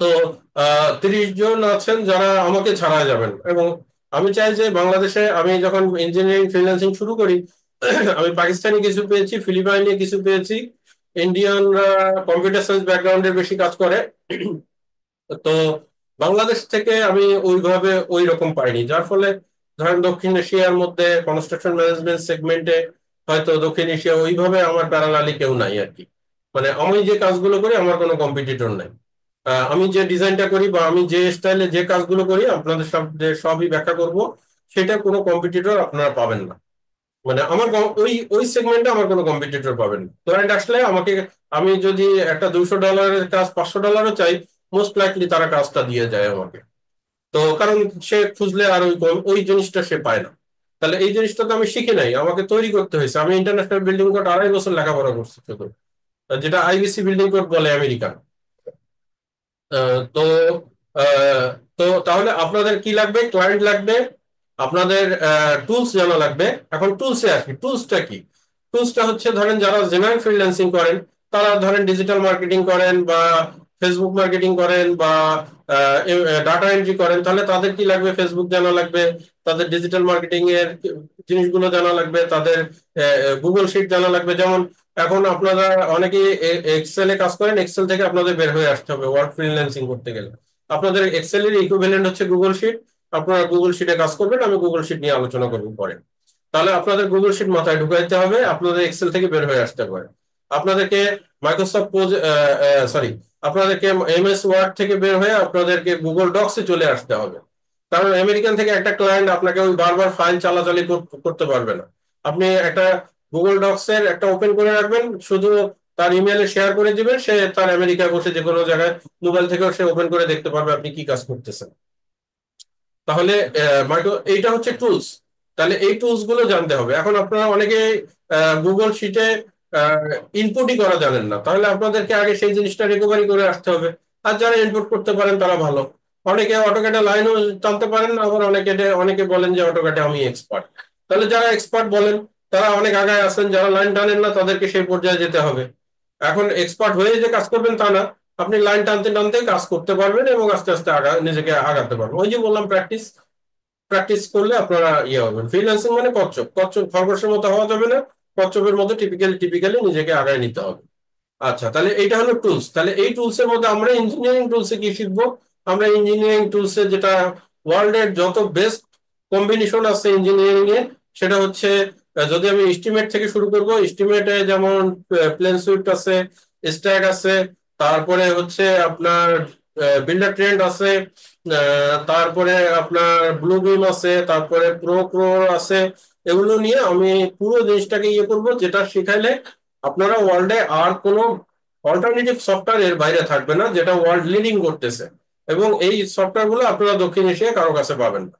Speaker 1: তো 30 জন আছেন যারা আমাকে ছাড়া যাবেন। এবং আমি চাই যে বাংলাদেশে আমি যখন ইঞ্জিনিয়ারিং ফ্রিল্যান্সিং শুরু করি, আমি পাকিস্তানি কিছু পেয়েছি, ফিলিপাইনি কিছু পেয়েছি, ইন্ডিয়ানরা কম্পিউটার সায়েন্স ব্যাকগ্রাউন্ডের বেশি কাজ করে। তো বাংলাদেশ থেকে আমি ওইভাবে ওই রকম পাইনি, যার ফলে ধরেন দক্ষিণ এশিয়ার মধ্যে কনস্ট্রাকশন ম্যানেজমেন্ট সেগমেন্টে হয়তো দক্ষিণ এশিয়া ওইভাবে আমার প্যারালালি কেউ নাই আর কি। মানে আমি যে কাজগুলো করি আমার কোনো কম্পিটিটর নাই। আমি যে ডিজাইনটা করি বা আমি যে স্টাইলে যে কাজগুলো করি আপনাদের সবই ব্যাখ্যা করব, সেটা কোনো কম্পিটিটর আপনারা পাবেন না। মানে আমার ওই ওই সেগমেন্টে আমার কোনো কম্পিটিটর পাবেন না। ক্লায়েন্ট আসলে আমাকে, আমি যদি একটা $200 কাজ $500 চাই, মোস্ট লাইকলি তারা কাজটা দিয়ে যায় আমাকে। তো কারণ সে খুঁজলে আর ওই ওই জিনিসটা সে পায় না। তাহলে এই জিনিসটা তো আমি শিখি নাই, আমাকে তৈরি করতে হয়েছে। আমি ইন্টারন্যাশনাল বিল্ডিং কোড 2.5 বছর লেখাপড়া করছি শুধু, যেটা আইবিসি বিল্ডিং কোড বলে আমেরিকান। তো আহ, তো তাহলে আপনাদের কি লাগবে? ক্লায়েন্ট লাগবে, আপনাদের টুলস জানা লাগবে। এখন টুলসে আসি, টুলসটা কি? টুলসটা হচ্ছে, ধরেন যারা জেনারেল ফ্রিল্যান্সিং করেন, তারা ধরেন ডিজিটাল মার্কেটিং করেন বা ফেসবুক মার্কেটিং করেন বা ডাটা এন্ট্রি করেন, তাহলে তাদের কি লাগবে? ফেসবুক জানা লাগবে, তাদের ডিজিটাল মার্কেটিং এর জিনিসগুলো জানা লাগবে, তাদের গুগল শিট জানা লাগবে। যেমন এখন আপনারা অনেকে এক্সেলে কাজ করেন, এক্সেল থেকে আপনাদের বের হয়ে আসতে হবে ওয়ার্ড ফ্রিল্যান্সিং করতে গেলে। আপনাদের এক্সেল এর ইকুইভ্যালেন্ট হচ্ছে গুগল শিট। আপনারা গুগল শিটে কাজ করবেন, আমি গুগল শিট নিয়ে আলোচনা করবো পরে। তাহলে আপনাদের গুগল শিট মাথায় ঢুকাইতে হবে, আপনাদের এক্সেল থেকে বের হয়ে আসতে পারে। আপনাদেরকে মাইক্রোসফট সরি, আপনাদেরকে এমএস ওয়ার্ড থেকে বের হয়ে আপনাদেরকে গুগল ডক্সে চলে আসতে হবে। কারণ আমেরিকান থেকে একটা ক্লায়েন্ট আপনাকে ওই বারবার ফাইল চালাচালি করতে পারবে না। আপনি একটা গুগল ডক্স এর একটা ওপেন করে রাখবেন, শুধু তার ইমেলে শেয়ার করে দিবেন, সে তার আমেরিকায় বসে যে কোনো জায়গায় মোবাইল থেকেও সে ওপেন করে দেখতে পারবে আপনি কি কাজ করতেছেন। তাহলে এইটা হচ্ছে টুলস। তাহলে এই টুলস গুলো জানতে হবে। এখন আপনারা অনেকে গুগল শিটে ইনপুটই করা জানেন না, তাহলে আপনাদেরকে আগে সেই জিনিসটা রিকভারি করে আসতে হবে। আর যারা ইনপুট করতে পারেন তারা ভালো। অনেকে অটোক্যাডে লাইনও টানতে পারেন না, আবার অনেকে বলেন যে অটোক্যাডে আমি এক্সপার্ট। তাহলে যারা এক্সপার্ট বলেন তারা অনেক আগায় আছেন, যারা লাইন টানেন না তাদেরকে সেই পর্যায়ে যেতে হবে। এখন এক্সপার্ট হয়ে যে কাজ করবেন তা না, আপনি লাইন টানতে টানতে কাজ করতে পারবেন এবং আস্তে আস্তে নিজেকে আগাতে পারবেন। ওই যে বললাম, প্র্যাকটিস প্র্যাকটিস করলে আপনারা ইয়ে হবেন। ফ্রিল্যান্সিং মানে কচ্ছপ, কচ্ছপ খরগোশের মতো হওয়া যাবে না, কচ্ছপের মতো টিপিক্যালি নিজেকে আগায় নিতে হবে। আচ্ছা, তাহলে এইটা হলো টুলস। তাহলে এই টুলস এর মধ্যে আমরা ইঞ্জিনিয়ারিং টুলসে কি শিখবো? আমরা ইঞ্জিনিয়ারিং টুলসে যেটা ওয়ার্ল্ড এর যত বেস্ট কম্বিনেশন আছে ইঞ্জিনিয়ারিং এ, সেটা হচ্ছে, যদি আমি এস্টিমেট থেকে শুরু করব, এস্টিমেটে যেমন প্লেন সুইফট আছে, স্ট্যাক আছে, তারপরে হচ্ছে আপনার বিল্ডার ট্রেন্ড আছে, তারপরে আপনার ব্লু বিম আছে, তারপরে প্রো আছে। এগুলো নিয়ে আমি পুরো জিনিসটাকে ইয়ে করবো, যেটা শিখাইলে আপনারা ওয়ার্ল্ডে আর কোনো অল্টারনেটিভ সফটওয়্যার এর বাইরে থাকবে না, যেটা ওয়ার্ল্ড লিডিং করতেছে। এবং এই সফটওয়্যার গুলো আপনারা দক্ষিণ এশিয়ায় কারো কাছে পাবেন না,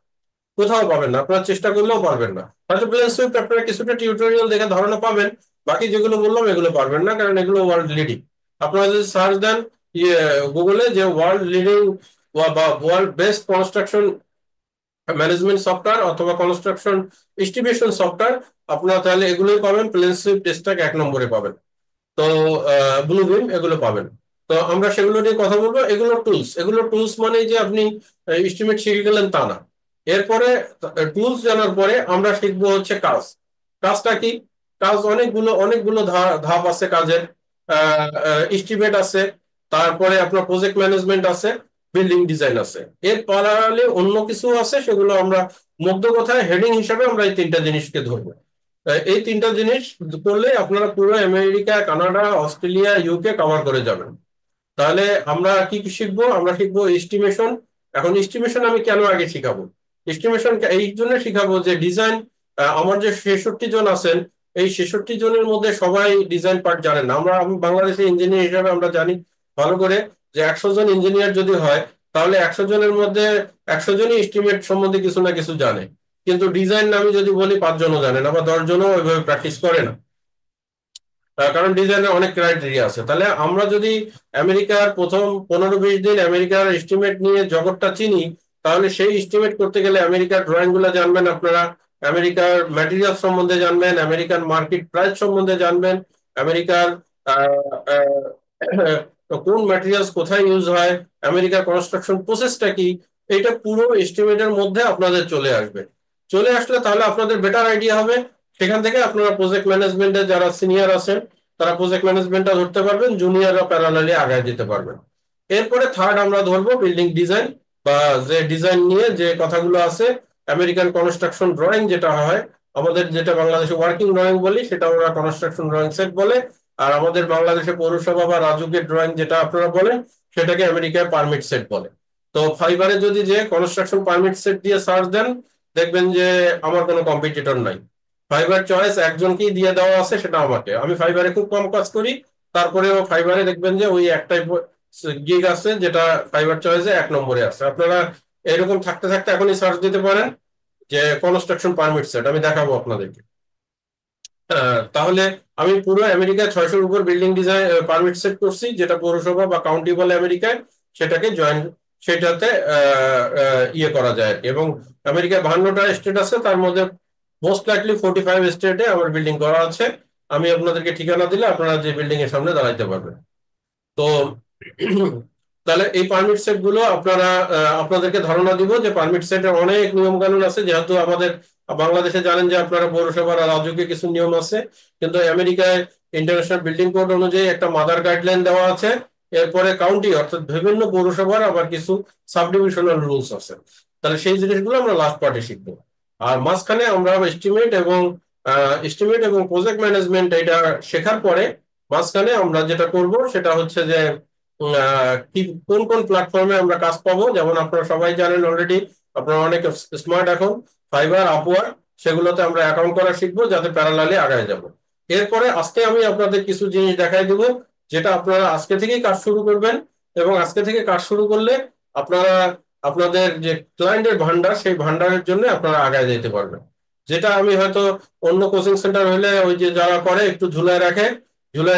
Speaker 1: কোথাও পাবেন না, আপনারা চেষ্টা করলেও পারবেন না। হয়তো প্লেন সুইফট আপনারা কিছুটা টিউটোরিয়াল দেখে ধারণা পাবেন, বাকি যেগুলো বললাম এগুলো পারবেন না, কারণ এগুলো ওয়ার্ল্ড লিডিং। আপনারা যদি সার্চ দেন ইয়ে গুগলে, যে ওয়ার্ল্ড লিডিং বা world best construction management software অথবা কনস্ট্রাকশন এস্টিমেশন সফটওয়্যার, আপনারা তাহলে এগুলোই পাবেন। প্লেন সুইফট স্ট্যাক 1 নম্বরে পাবেন। তো ব্লু বিম এগুলো পাবেন। তো তো আমরা সেগুলো নিয়ে কথা বলবো। এগুলো টুলস মানে যে আপনি এস্টিমেট শিখে গেলেন তা না। এরপরে টুলস জানার পরে আমরা শিখবো হচ্ছে কাজটা কি। কাজ অনেকগুলো অনেকগুলো ধাপ আছে কাজের। এস্টিমেট আছে, তারপরে আপনার প্রজেক্ট ম্যানেজমেন্ট আছে, বিল্ডিং ডিজাইন আছে। এর প্যারালালে অন্য কিছু আছে, সেগুলো আমরা মুগ্ধ কথায় হেডিং হিসাবে আমরা এই তিনটা জিনিসকে ধরবো। এই তিনটা জিনিস করলে আপনারা পুরো America, Canada, Australia, UK cover করে যাবেন। তাহলে আমরা কি কি শিখবো? আমরা শিখবো এস্টিমেশন। এখন এস্টিমেশন আমি কেন আগে শিখাবো? এস্টিমেশন এই জন্য শিখাবো যে ডিজাইন, আমার যে 66 জন আছেন, এই 66 জনের মধ্যে সবাই ডিজাইন পার্ট জানেন না। আমি বাংলাদেশে ইঞ্জিনিয়ার হিসাবে আমরা জানি ভালো করে যে 100 জন ইঞ্জিনিয়ার যদি হয়, তাহলে 100 জনের মধ্যে 100 জনই এস্টিমেট সম্বন্ধে কিছু না কিছু জানে। কিন্তু ডিজাইন আমি যদি বলি 5 জনও জানে না, বা 10 জনও ওইভাবে প্র্যাকটিস করে না। কারণ ডিজাইনের অনেক ক্রাইটেরিয়া আছে। তাহলে আমরা যদি আমেরিকার প্রথম 15-20 দিন আমেরিকার এস্টিমেট নিয়ে জগৎটা চিনি, তাহলে সেই এস্টিমেট করতে গেলে আমেরিকার ড্রয়িং গুলো জানবেন আপনারা, আমেরিকার ম্যাটেরিয়াল সম্বন্ধে জানবেন, আমেরিকান মার্কেট প্রাইস সম্বন্ধে জানবেন, আমেরিকার আহ, আহ, কোন ম্যাটেরিয়ালস কোথায় ইউজ হয়, আমেরিকার কনস্ট্রাকশন প্রসেসটা কি, এটা পুরো এস্টিমেটের মধ্যে আপনাদের চলে আসবে। চলে আসলে তাহলে আপনাদের বেটার আইডিয়া হবে। সেখান থেকে আপনারা প্রজেক্ট ম্যানেজমেন্টে যারা সিনিয়র আছেন, তারা প্রজেক্ট ম্যানেজমেন্টটা ধরতে পারবেন, জুনিয়ররা প্যারালালি আগায় দিতে পারবেন। এরপরে থার্ড আমরা ধরবো বিল্ডিং ডিজাইন, বা যে ডিজাইন নিয়ে যে কথাগুলো আছে, আমেরিকান কনস্ট্রাকশন ড্রয়িং যেটা হয়, আমাদের যেটা বাংলাদেশে ওয়ার্কিং ড্রয়িং বলি, সেটা ওরা কনস্ট্রাকশন ড্রয়িং সেট বলে। আর আমাদের বাংলাদেশে পৌরসভা বা রাজুকের ড্রয়িং যেটা আপনারা বলেন, সেটাকে আমেরিকায় পারমিট সেট বলে। তো ফাইবারে যদি যে কনস্ট্রাকশন পারমিট সেট দিয়ে সার্চ দেন, দেখবেন যে আমার কোনো কম্পিটিটর নাই। ফাইবার চয়েস একজনকেই দিয়ে দেওয়া আছে, সেটা আমাকে। আমি ফাইবারে খুব কম কাজ করি, তারপরেও ফাইবারে দেখবেন যে ওই একটাই গিগ আছে যেটা ফাইবার চয়েসে 1 নম্বরে আছে। আপনারা এরকম থাকতে থাকতে এখনই সার্চ দিতে পারেন যে কনস্ট্রাকশন পারমিট সেট, আমি দেখাবো আপনাদেরকে। তাহলে আমি পুরো আমেরিকায় 600-র উপর বিল্ডিং ডিজাইন পারমিট সেট করছি, যেটা পৌরসভা বা কাউন্টি বলে আমেরিকায়, সেটাকে জয়েন, সেটাতে ইয়ে করা যায় আর কি। এবং আমেরিকায় 52টা স্টেট আছে, তার মধ্যে মোস্ট লাইকলি 45 স্টেটে আমার বিল্ডিং করা আছে। আমি আপনাদেরকে ঠিকানা দিলে আপনারা যে বিল্ডিং এর সামনে দাঁড়াইতে পারবেন। তো তাহলে এই পারমিট সেট গুলো আপনারা, আপনাদেরকে ধারণা দিব যে পারমিট সেটের অনেক নিয়ম কানুন আছে। যেহেতু আমাদের বাংলাদেশে জানেন যে আপনারা পৌরসভার আর রাজুকে কিছু নিয়ম আছে, কিন্তু আমেরিকায় ইন্টারন্যাশনাল বিল্ডিং কোড অনুযায়ী একটা মাদার গাইডলাইন দেওয়া আছে। এরপরে কাউন্টি অর্থাৎ বিভিন্ন পৌরসভার আবার কিছু সাবডিভিশনাল রুলস আছে। তাহলে সেই জিনিসগুলো আমরা লাস্ট পার্টে শিখবো। আর মাঝখানে আমরা এস্টিমেট এবং প্রজেক্ট ম্যানেজমেন্ট এটা শেখার পরে মাঝখানে আমরা যেটা করব সেটা হচ্ছে যে কি কোন কোন প্ল্যাটফর্মে আমরা কাজ পাবো। যেমন আপনারা সবাই জানেন অলরেডি, আপনারা অনেক স্মার্ট এখন, ফাইবার, আপওয়ার্ক, সেগুলোতে আমরা অ্যাকাউন্ট করা শিখবো, যাতে প্যারালালি আগায় যাব। এরপরে আজকে আমি আপনাদের কিছু জিনিস দেখাই দেবো, যেটা আপনারা আজকে থেকেই কাজ শুরু করবেন। এবং আজকে থেকে কাজ শুরু করলে আপনারা আপনাদের যে ক্লায়েন্টের ভান্ডার, সেই ভান্ডারের জন্য আপনারা আগায় যেতে পারবেন। যেটা আমি হয়তো অন্য কোচিং সেন্টার হলে ওই যে যারা করে একটু ঝুলায়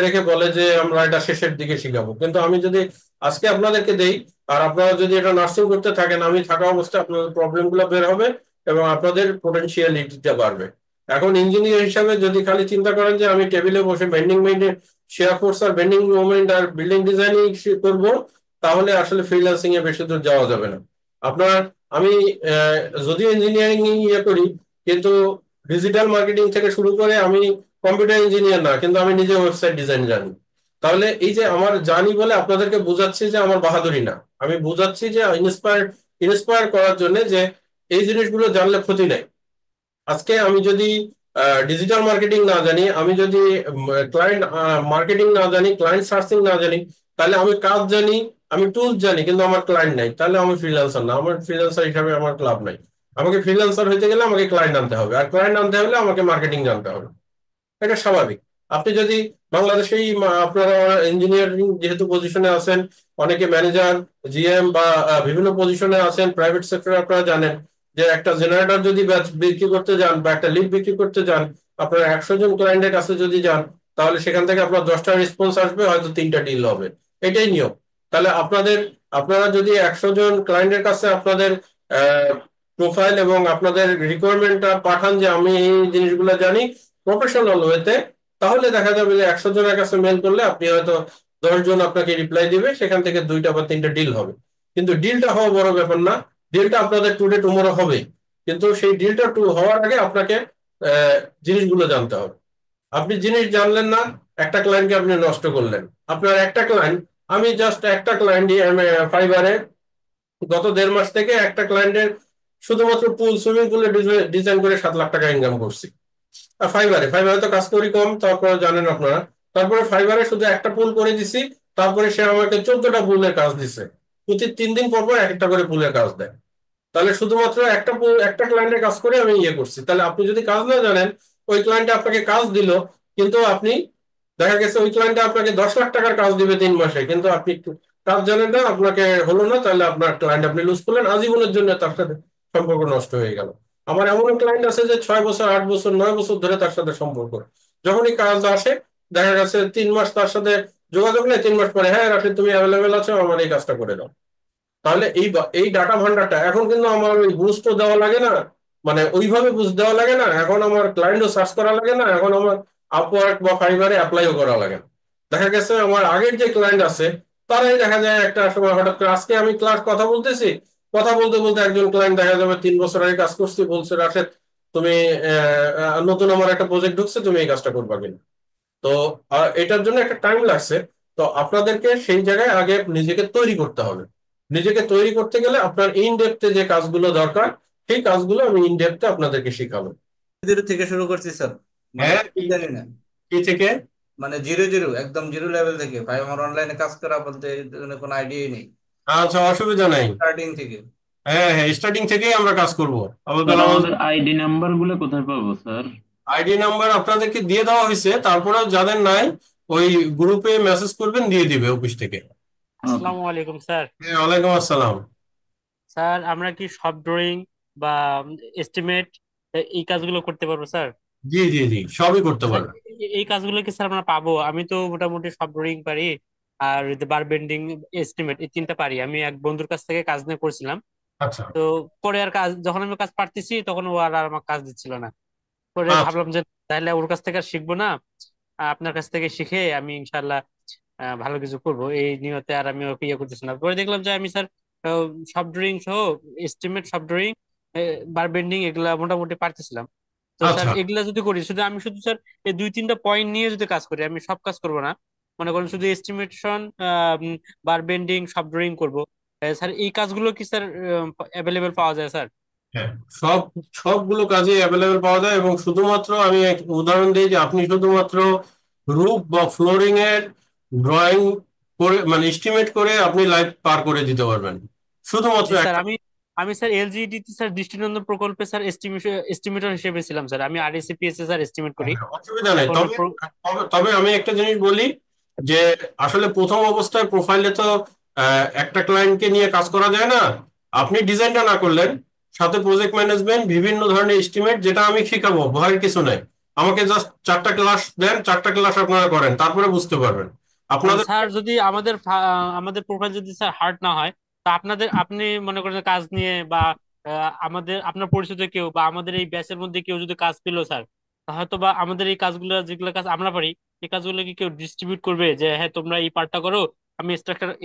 Speaker 1: রেখে বলে যে আমরা এটা শেষের দিকে শিখাবো, কিন্তু আমি যদি আজকে আপনাদেরকে দেই, আর আপনারা যদি এটা নার্সিং করতে থাকেন, আমি থাকা অবস্থায় আপনাদের প্রবলেম গুলো বের হবে এবং আপনাদের পোটেনশিয়ালিটিটা বাড়বে। এখন ইঞ্জিনিয়ার হিসাবে যদি খালি চিন্তা করেন যে আমি টেবিলে বসে বেন্ডিং মেইনটেন, শেয়ার ফোর্স আর বেন্ডিং মোমেন্ট আর বিল্ডিং ডিজাইনিং করবো, তাহলে আসলে ফ্রিল্যান্সিং এ বেশি দূর যাওয়া যাবে না। আপনার আমি যদিও ইঞ্জিনিয়ারিং ইয়ে করি, কিন্তু ডিজিটাল মার্কেটিং থেকে শুরু করে আমি কম্পিউটার ইঞ্জিনিয়ার না, কিন্তু আমি নিজে ওয়েবসাইট ডিজাইন জানি। তাহলে এই যে আমার জানি বলে আপনাদেরকে বোঝাচ্ছি যে আমার বাহাদুরি না, আমি বোঝাচ্ছি যে ইন্সপায়ার করার জন্য যে এই জিনিসগুলো জানলে ক্ষতি নেই। আজকে আমি যদি ডিজিটাল মার্কেটিং না জানি, আমি যদি ক্লায়েন্ট মার্কেটিং না জানি, ক্লায়েন্ট সার্চিং না জানি, তাহলে আমি কাজ জানি, আমি টুলস জানি, কিন্তু আমার ক্লায়েন্ট নাই, তাহলে আমি ফ্রিল্যান্সার না। আমার ফ্রিল্যান্সার হিসাবে আমার ক্লাব নাই। আমাকে ফ্রিল্যান্সার হইতে গেলে আমাকে ক্লায়েন্ট আনতে হবে, আর ক্লায়েন্ট আনতে হলে আমাকে মার্কেটিং জানতে হবে। এটা স্বাভাবিক। আপনি যদি বাংলাদেশেই আপনারা ইঞ্জিনিয়ারিং যেহেতু পজিশনে আছেন, অনেকে ম্যানেজার, জিএম বা বিভিন্ন পজিশনে আছেন প্রাইভেট সেক্টরে, আপনারা জানেন যে একটা জেনারেটর যদি বিক্রি করতে যান বা একটা লিফট বিক্রি করতে যান, আপনারা 100 জন ক্লায়েন্টের কাছে যদি যান, তাহলে সেখান থেকে আপনার 10টা রেসপন্স আসবে, হয়তো 3টা ডিল হবে। এটাই নিয়ম। তাহলে আপনারা যদি 100 জন ক্লায়েন্টের কাছে আপনাদের প্রোফাইল এবং আপনাদের রিকোয়ারমেন্টটা পাঠান যে আমি এই জিনিসগুলো জানি প্রফেশনাল ওয়েতে, তাহলে দেখা যাবে যে 100 জনের কাছে মেল করলে আপনি হয়তো 10 জন আপনাকে রিপ্লাই দিবে, সেখান থেকে 2টা বা 3টা ডিল হবে। কিন্তু ডিলটা হওয়া বড় ব্যাপার না, ডিলটা আপনাদের টুডে টুমোরো হবে, কিন্তু সেই ডিলটা হওয়ার আগে আপনাকে আহ, জিনিসগুলো জানতে হবে। আপনি জিনিস জানলেন না, একটা ক্লায়েন্টকে আপনি নষ্ট করলেন। আপনার একটা ক্লায়েন্ট, আমি জাস্ট একটা ক্লায়েন্ট ফাইবারে গত 1.5 মাস থেকে একটা ক্লায়েন্টের শুধুমাত্র সুইমিং পুলে ডিজাইন করে 7 লাখ টাকা ইনকাম করছি। আর ফাইবারে ফাইবারে তো কাজ করি কম, তারপরে জানেন আপনারা। তারপরে ফাইবারে শুধু একটা পুল করে দিছি, তারপরে সে আমাকে 14টা পুলের কাজ দিছে। প্রতি 3 দিন পর পর একটা করে পুলের কাজ দেয়। তাহলে শুধুমাত্র একটা ক্লায়েন্টের কাজ করে আমি ইয়ে করছি। তাহলে আপনি যদি কাজ না জানেন, ওই ক্লায়েন্টে আপনাকে কাজ দিল, কিন্তু আপনি দেখা গেছে ওই ক্লায়েন্টে আপনাকে 10 লাখ টাকার কাজ দিবে 3 মাসে, কিন্তু আপনি কাজ জানেন না, আপনাকে হলো না, তাহলে আপনার ক্লায়েন্ট আপনি লুজ করলেন, আজীবনের জন্য তার সাথে সম্পর্ক নষ্ট হয়ে গেল। আমার এমন ক্লায়েন্ট আছে যে 6 বছর, 8 বছর, 9 বছর ধরে তার সাথে সম্পর্ক। যখনই কাজ আসে, দেখা গেছে 3 মাস তার সাথে যোগাযোগ নেই, 3 মাস পরে, হ্যাঁ রাশিদ তুমি অ্যাভেলেবেল আছো, আমার এই কাজটা করে দাও। তাহলে এই ডাটা ভান্ডারটা এখন কিন্তু আমার ওই বুস্টও দেওয়া লাগে না, মানে ওইভাবে বুস্ট দেওয়া লাগে না, এখন আমার ক্লায়েন্টও সার্চ করা লাগে না, এখন আমার আপওয়ার্ক বা ফাইবারে অ্যাপ্লাইও করা লাগে না। দেখা গেছে আমার আগের যে ক্লায়েন্ট আছে, তারাই দেখা যায় একটা সময় হঠাৎ করে, আজকে আমি কথা বলতেছি, কথা বলতে বলতে একজন ক্লায়েন্ট দেখা যাবে 3 বছর আগে কাজ করছি, বলছে রাশেদ তুমি নতুন আমার একটা প্রজেক্ট ঢুকছে, তুমি এই কাজটা করবা কিনা। তো এটার জন্য একটা টাইম লাগছে। তো আপনাদেরকে সেই জায়গায় আগে নিজেকে তৈরি করতে হবে। নিজেকে তৈরি করতে গেলে আপনার ইন ডেপথে যে কাজগুলো দরকার, সেই কাজগুলো আমি ইন ডেপথে আপনাদেরকে শিখাবো।
Speaker 3: জিরো থেকে শুরু করছি স্যার, মানে
Speaker 1: হ্যাঁ,
Speaker 3: কিছুই জানি না।
Speaker 1: কি থেকে?
Speaker 3: মানে জিরো জিরো, একদম জিরো লেভেল থেকে ভাই, আমার অনলাইনে কাজ করা বলতে এর জন্য কোনো আইডিয়াই নেই,
Speaker 1: আচ্ছা, অসুবিধা নাই।
Speaker 3: স্টার্টিং থেকে।
Speaker 1: হ্যাঁ হ্যাঁ, স্টার্টিং থেকেই আমরা কাজ করবো।
Speaker 8: স্যার আমাদের আইডি নাম্বার গুলো কোথায় পাবো স্যার?
Speaker 1: আইডি নাম্বার আপনাদেরকে দিয়ে দেওয়া হয়েছে, তারপরেও যাদের নাই ওই গ্রুপে মেসেজ করবেন, দিয়ে দিবে অফিস থেকে।
Speaker 8: ওকে।
Speaker 9: আসসালামু আলাইকুম স্যার।
Speaker 1: হ্যাঁ, ওয়ালাইকুম আসসালাম।
Speaker 9: স্যার আমরা কি শপ ড্রয়িং বা এস্টিমেট এই কাজগুলো করতে পারবো স্যার?
Speaker 1: জি জি জি, সবই করতে
Speaker 9: স্যার
Speaker 1: পারবেন।
Speaker 9: এই কাজগুলো কি স্যার আমরা পাবো? আমি তো মোটামুটি শপ ড্রয়িং পারি, আর বার বেন্ডিং, এস্টিমেট, এই তিনটা পারি। আমি এক বন্ধুর কাছ থেকে কাজ নিয়ে করছিলাম।
Speaker 1: আচ্ছা
Speaker 9: তো পরে আর কাজ, যখন আমি কাজ পারতেছি তখন ও আর আমার কাজ দিচ্ছিল না। পরে
Speaker 1: আচ্ছা
Speaker 9: ভাবলাম যে তাহলে ওর কাছ থেকে আর শিখবো না, আপনার কাছ থেকে শিখে আমি ইনশাল্লাহ ভালো কিছু করবো এই নিয়তে আর আমি ওকে ইয়ে করতেছি না। পরে দেখলাম যে আমি স্যার সব ড্রয়িং সহ এস্টিমেট, সব ড্রয়িং, বার বেন্ডিং এগুলা মোটামুটি পারতেছিলাম। তো স্যার
Speaker 1: আচ্ছা
Speaker 9: এগুলা যদি করি, শুধু আমি শুধু স্যার এই দুই তিনটা পয়েন্ট নিয়ে যদি কাজ করি, আমি সব কাজ করব না, মনে করেন শুধু এস্টিমেশন, বার বেন্ডিং, সব ড্রয়িং করবো, স্যার এই কাজগুলো কি স্যার অ্যাভেলেবেল পাওয়া যায় স্যার?
Speaker 1: হ্যাঁ, সব সবগুলো কাজে অ্যাভেলেবেল পাওয়া যায়, এবং শুধুমাত্র আমি এক উদাহরণ দিই যে আপনি শুধুমাত্র রুফ বা ফ্লোরিং এর ড্রয়িং করে, মানে এস্টিমেট করে আপনি লাইফ পার করে দিতে পারবেন, শুধুমাত্র
Speaker 9: জি স্যার,
Speaker 1: একটা।
Speaker 9: আমি স্যার এলজিইডি তে স্যার দৃষ্টিনন্দন প্রকল্পে স্যার এস্টিমেটর হিসেবে ছিলাম স্যার। আমি আরএসিপিএস এ স্যার এস্টিমেট করি।
Speaker 1: অসুবিধা নেই,
Speaker 9: এখন
Speaker 1: তবে তবে তবে আমি একটা জিনিস বলি, যে আসলে প্রথম অবস্থায় প্রোফাইলে তো একটা ক্লায়েন্টকে নিয়ে কাজ করা যায় না। আপনি ডিজাইনটা না করলেন, সাথে প্রজেক্ট ম্যানেজমেন্ট, বিভিন্ন ধরনের এস্টিমেট, যেটা আমি শিখাবো, ভয়ের কিছু নাই। আমাকে জাস্ট 4টা ক্লাস দেন, 4টা ক্লাস আপনারা করেন, তারপরে বুঝতে পারবেন আপনাদের।
Speaker 9: স্যার যদি আমাদের প্রোফাইল যদি স্যার হার্ড না হয়, তা আপনি মনে করেন কাজ নিয়ে বা আপনার পরিচিত কেউ বা আমাদের এই ব্যাচের মধ্যে কেউ যদি কাজ পেলো স্যার, তা হয়তো বা আমাদের এই কাজগুলো, যেগুলো কাজ আমরা পারি, এই কাজগুলো কি কেউ ডিস্ট্রিবিউট করবে যে হ্যাঁ তোমরা এই পার্টটা করো, আমি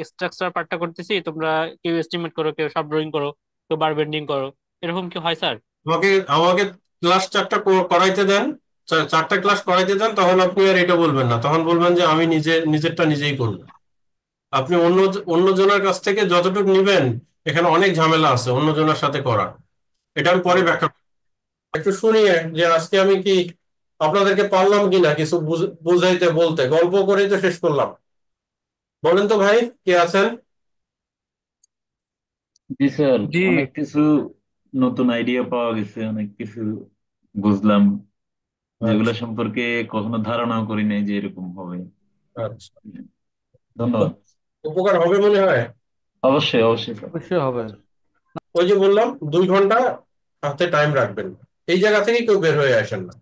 Speaker 9: স্ট্রাকচার পার্টটা করতেছি, তোমরা কেউ এস্টিমেট করো, কেউ সব ড্রয়িং করো, কেউ বার বেন্ডিং করো, এরকম কি হয় স্যার?
Speaker 1: আমাকে আমাকে ক্লাস 4টা করাইতে দেন, 4টা ক্লাস করাইতে দেন, তখন আপনি আর এটা বলবেন না, তখন বলবেন যে আমি নিজেরটা নিজেই করবো। আপনি অন্য জনের কাছ থেকে যতটুকু নিবেন, এখানে অনেক ঝামেলা আছে অন্য জনের সাথে করা। এটা আমি পরে ব্যাখ্যা করব। একটু শুনিয়ে যে আজকে আমি কি আপনাদেরকে পারলাম কিনা কিছু বুঝাইতে, বলতে গল্প করেই তো শেষ করলাম। বলেন তো ভাই, কে আছেন?
Speaker 8: জি স্যার,
Speaker 9: জি
Speaker 8: অনেক কিছু নতুন আইডিয়া পাওয়া গেছে, অনেক কিছু বুঝলাম যেগুলো
Speaker 1: আচ্ছা
Speaker 8: সম্পর্কে কখনো ধারণাও করি নাই যে এরকম হবে।
Speaker 1: আচ্ছা,
Speaker 8: ধন্যবাদ।
Speaker 1: উপকার হবে মনে হয়।
Speaker 8: অবশ্যই অবশ্যই স্যার।
Speaker 10: অবশ্যই হবে।
Speaker 1: ওই যে বললাম, 2 ঘন্টা হাতে টাইম রাখবেন, এই জায়গা থেকে কেউ বের হয়ে আসেন না।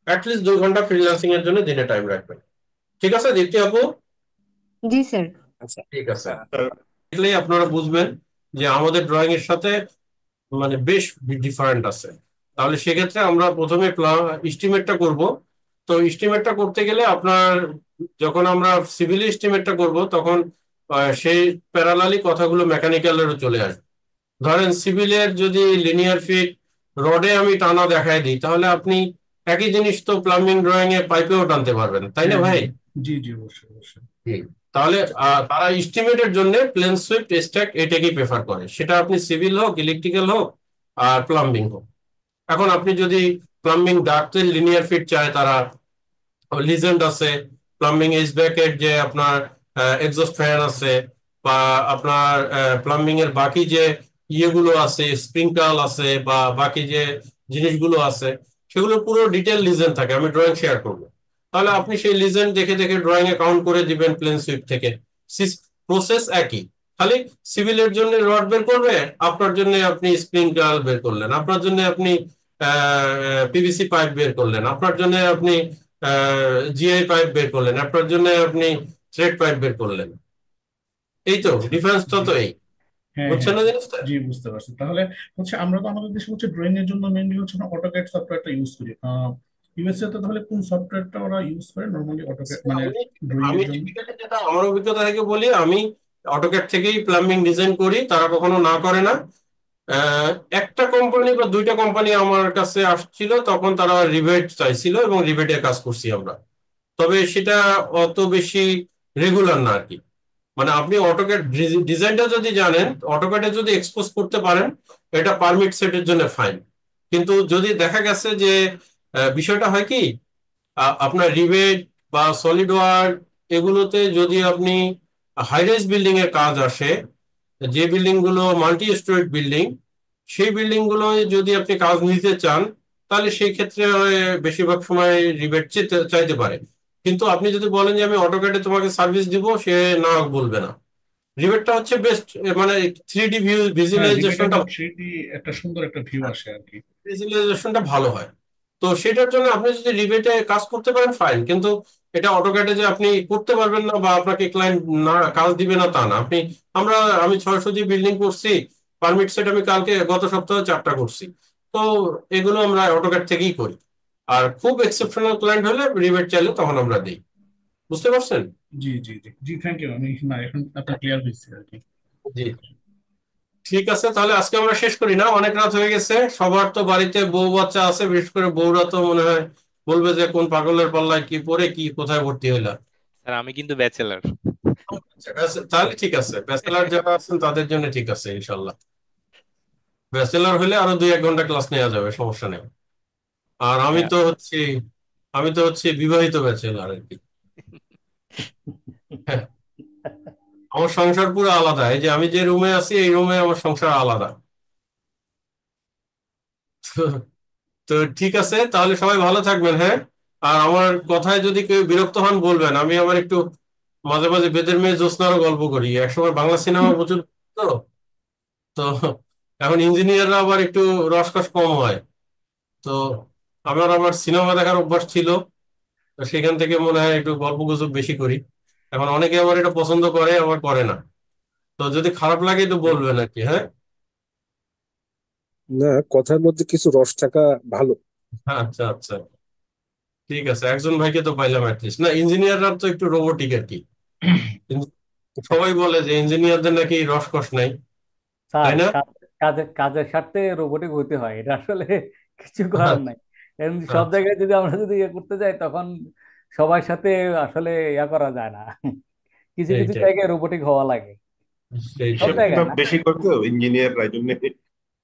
Speaker 1: অ্যাটলিস্ট 2 ঘন্টা ফ্রিল্যান্সিং এর জন্য দিনে টাইম রাখবেন। ঠিক আছে দীপ্তি আপু?
Speaker 2: জি স্যার।
Speaker 6: আচ্ছা।
Speaker 1: ঠিক আছে, দেখলেই আপনারা বুঝবেন যে আমাদের ড্রয়িং এর সাথে মানে বেশ ডিফারেন্ট আছে। তাহলে সেক্ষেত্রে আমরা প্রথমে এস্টিমেটটা করব। তো এস্টিমেটটা করতে গেলে আপনার যখন আমরা সিভিল এস্টিমেটটা করব তখন সেই প্যারালালি কথাগুলো মেকানিক্যালেরও চলে আসবে। ধরেন সিভিলের যদি লিনিয়ার ফিট রডে আমি টানা দেখায় দিই, তাহলে আপনি একই জিনিস তো প্লাম্বিং ড্রয়িং এ পাইপেও টানতে পারবেন, তাই না
Speaker 5: হ্যাঁ হ্যাঁ,
Speaker 1: ভাই?
Speaker 5: জি জি, অবশ্যই অবশ্যই।
Speaker 1: হুম। তাহলে তারা এস্টিমেটের জন্য প্লেন সুইফট স্ট্যাক এটাকেই প্রেফার করে, সেটা আপনি সিভিল হোক, ইলেকট্রিক্যাল হোক, আর প্লাম্বিং হোক। এখন আপনি যদি প্লাম্বিং ডাক্তের লিনিয়ার ফিট চায়, তারা লিজেন্ড আছে, প্লাম্বিং এইচ ব্যাকেট যে আপনার এক্সস্ট ফ্যান আছে, বা আপনার প্লাম্বিং এর বাকি যে ইয়েগুলো আছে, স্প্রিংকাল আছে, বা বাকি যে জিনিসগুলো আছে, সেগুলো পুরো ডিটেল লিজেন্ড থাকে। আমি ড্রয়িং শেয়ার করবো, তাহলে আপনি সেই লিজেন্ড দেখে দেখে ড্রয়িং এ কাউন্ট করে দিবেন প্লেন সুইপ থেকে। প্রসেস একই, খালি সিভিলের জন্য রড বের করবে, আপনার জন্য আপনি স্প্রিংকাল বের করলেন, আপনার জন্য আপনি পিভিসি পাইপ বের করলেন, আপনার জন্য আপনি জিআই পাইপ বের করলেন, আপনার জন্য আপনি থ্রেড পাইপ বের করলেন। এই তো
Speaker 5: আচ্ছা,
Speaker 1: ডিফারেন্সটা
Speaker 5: জি,
Speaker 1: তো এই,
Speaker 5: হ্যাঁ
Speaker 1: বুঝছেন
Speaker 5: হ্যাঁ,
Speaker 1: না জিনিসটা?
Speaker 5: জি বুঝতে পারছি। তাহলে হচ্ছে আমরা তো আমাদের দেশে হচ্ছে ড্রয়িং এর জন্য মেইনলি হচ্ছে না অটোক্যাড সফটওয়্যারটা ইউজ করি। ইউএসএ তে তাহলে কোন সফটওয়্যারটা ওরা ইউজ করে নর্মালি অটোক্যাড মানে
Speaker 1: আমি
Speaker 5: ড্রয়িং
Speaker 1: আমি
Speaker 5: এর জন্য?
Speaker 1: টিপিক্যালি যেটা আমার অভিজ্ঞতা থেকে বলি, আমি অটোক্যাড থেকেই প্লাম্বিং ডিজাইন করি, তারা কখনো না করে না। আহ, একটা কোম্পানি বা দুইটা কোম্পানি আমার কাছে আসছিল, তখন তারা রিবেট চাইছিল এবং রিবেটের কাজ করছি আমরা। তবে সেটা অত বেশি রেগুলার না আর কি। মানে আপনি অটোক্যাড ডিজাইনটা যদি জানেন, অটোক্যাডে যদি এক্সপোজ করতে পারেন, এটা পারমিট সেটের জন্য ফাইন। কিন্তু যদি দেখা গেছে যে বিষয়টা হয় কি, আপনার রিবেট বা সলিড ওয়ার্ক এগুলোতে যদি আপনি হাইরাইজ বিল্ডিং এর কাজ আসে, যে বিল্ডিং গুলো মাল্টি স্টোরেড বিল্ডিং, সেই বিল্ডিং গুলো যদি আপনি কাজ নিতে চান, তাহলে সেই ক্ষেত্রে বেশিরভাগ সময় রিবেট চাইতে পারে। কিন্তু আপনি যদি বলেন যে আমি অটোক্যাডে তোমাকে সার্ভিস দিব, সে না বলবে না। রিবেটটা হচ্ছে বেস্ট, মানে 3D
Speaker 5: হ্যাঁ, রিবেটে
Speaker 1: ভিজুয়ালাইজেশনটা,
Speaker 5: একটা 3D একটা সুন্দর একটা ভিউ আসে আর কি।
Speaker 1: ভিজুয়ালাইজেশনটা ভালো হয়। তো সেটার জন্য আপনি যদি রিবেটে কাজ করতে পারেন ফাইন, কিন্তু এটা অটোক্যাডে যে আপনি করতে পারবেন না বা আপনাকে ক্লায়েন্ট না কাজ দিবে না তা না। আমি 600 জি বিল্ডিং করছি, পারমিট সেট আমি গত সপ্তাহে 4টা করছি। তো এগুলো আমরা অটোক্যাড থেকেই করি। আর খুব এক্সেপশনাল ক্লায়েন্ট হলে রিবেট চাইলে তখন আমরা দিই। বুঝতে পারছেন?
Speaker 5: জি জি জি জি, থ্যাংক ইউ। আমি না এখন আপনার ক্লিয়ার হয়েছে আর কি।
Speaker 1: জি, ঠিক আছে, তাহলে আজকে আমরা শেষ করি না, অনেক রাত হয়ে গেছে। সবার তো বাড়িতে বউ বাচ্চা আছে, বিশেষ করে বউরা তো মনে হয় বলবে যে কোন পাগলের পাল্লায় কি পড়ে কি কোথায় ভর্তি হইলা।
Speaker 10: স্যার আমি কিন্তু ব্যাচেলার।
Speaker 1: তাহলে ঠিক আছে, ব্যাচেলার যারা আছেন তাদের জন্য ঠিক আছে ইনশাল্লাহ। ব্যাচেলার হলে আরো 2-1 ঘন্টা ক্লাস নেওয়া যাবে, সমস্যা নেই। আর
Speaker 10: হ্যাঁ,
Speaker 1: আমি তো হচ্ছে বিবাহিত ব্যাচেলার আর কি। হ্যাঁ, আমার সংসার পুরো আলাদা, এই যে আমি যে রুমে আছি এই রুমে আমার সংসার আলাদা। তো ঠিক আছে, তাহলে সবাই ভালো থাকবেন, হ্যাঁ। আর আমার কথায় যদি কেউ বিরক্ত হন বলবেন, আমি আবার একটু মাঝে মাঝে বেদের মেয়ে জ্যোৎস্নারও গল্প করি, একসময় বাংলা সিনেমা প্রচুর। তো তো এখন ইঞ্জিনিয়াররা আবার একটু রসকস কম হয়। তো আমার আবার সিনেমা দেখার অভ্যাস ছিল, তো সেখান থেকে মনে হয় একটু গল্প গুজব বেশি করি। এখন অনেকে আবার এটা পছন্দ করে, আবার করে না। তো যদি খারাপ লাগে একটু বলবেন আর কি, হ্যাঁ।
Speaker 11: না, কথার মধ্যে কিছু রস থাকা ভালো।
Speaker 1: আচ্ছা আচ্ছা, ঠিক আছে, একজন ভাইকে তো পাইলাম অ্যাটলিস্ট। না, ইঞ্জিনিয়াররা তো একটু রোবোটিক আর কি। কিন্তু সবাই বলে যে ইঞ্জিনিয়ারদের নাকি রসকস নাই,
Speaker 12: স্যার
Speaker 1: তাই না?
Speaker 12: কাজের কাজের স্বার্থে রোবটিক হতে হয়, এটা আসলে কিছু করার নাই। কারণ সব
Speaker 1: আচ্ছা,
Speaker 12: জায়গায় যদি আমরা যদি ইয়ে করতে যাই তখন সবার সাথে আসলে ইয়া করা যায় না। কিছু কিছু
Speaker 1: সেইটাই
Speaker 12: জায়গায় রোবটিক হওয়া লাগে, সব
Speaker 1: সেইটাই।
Speaker 12: জায়গায়
Speaker 13: হিসাব
Speaker 12: না।
Speaker 13: বেশি করতো ইঞ্জিনিয়াররা, এই জন্য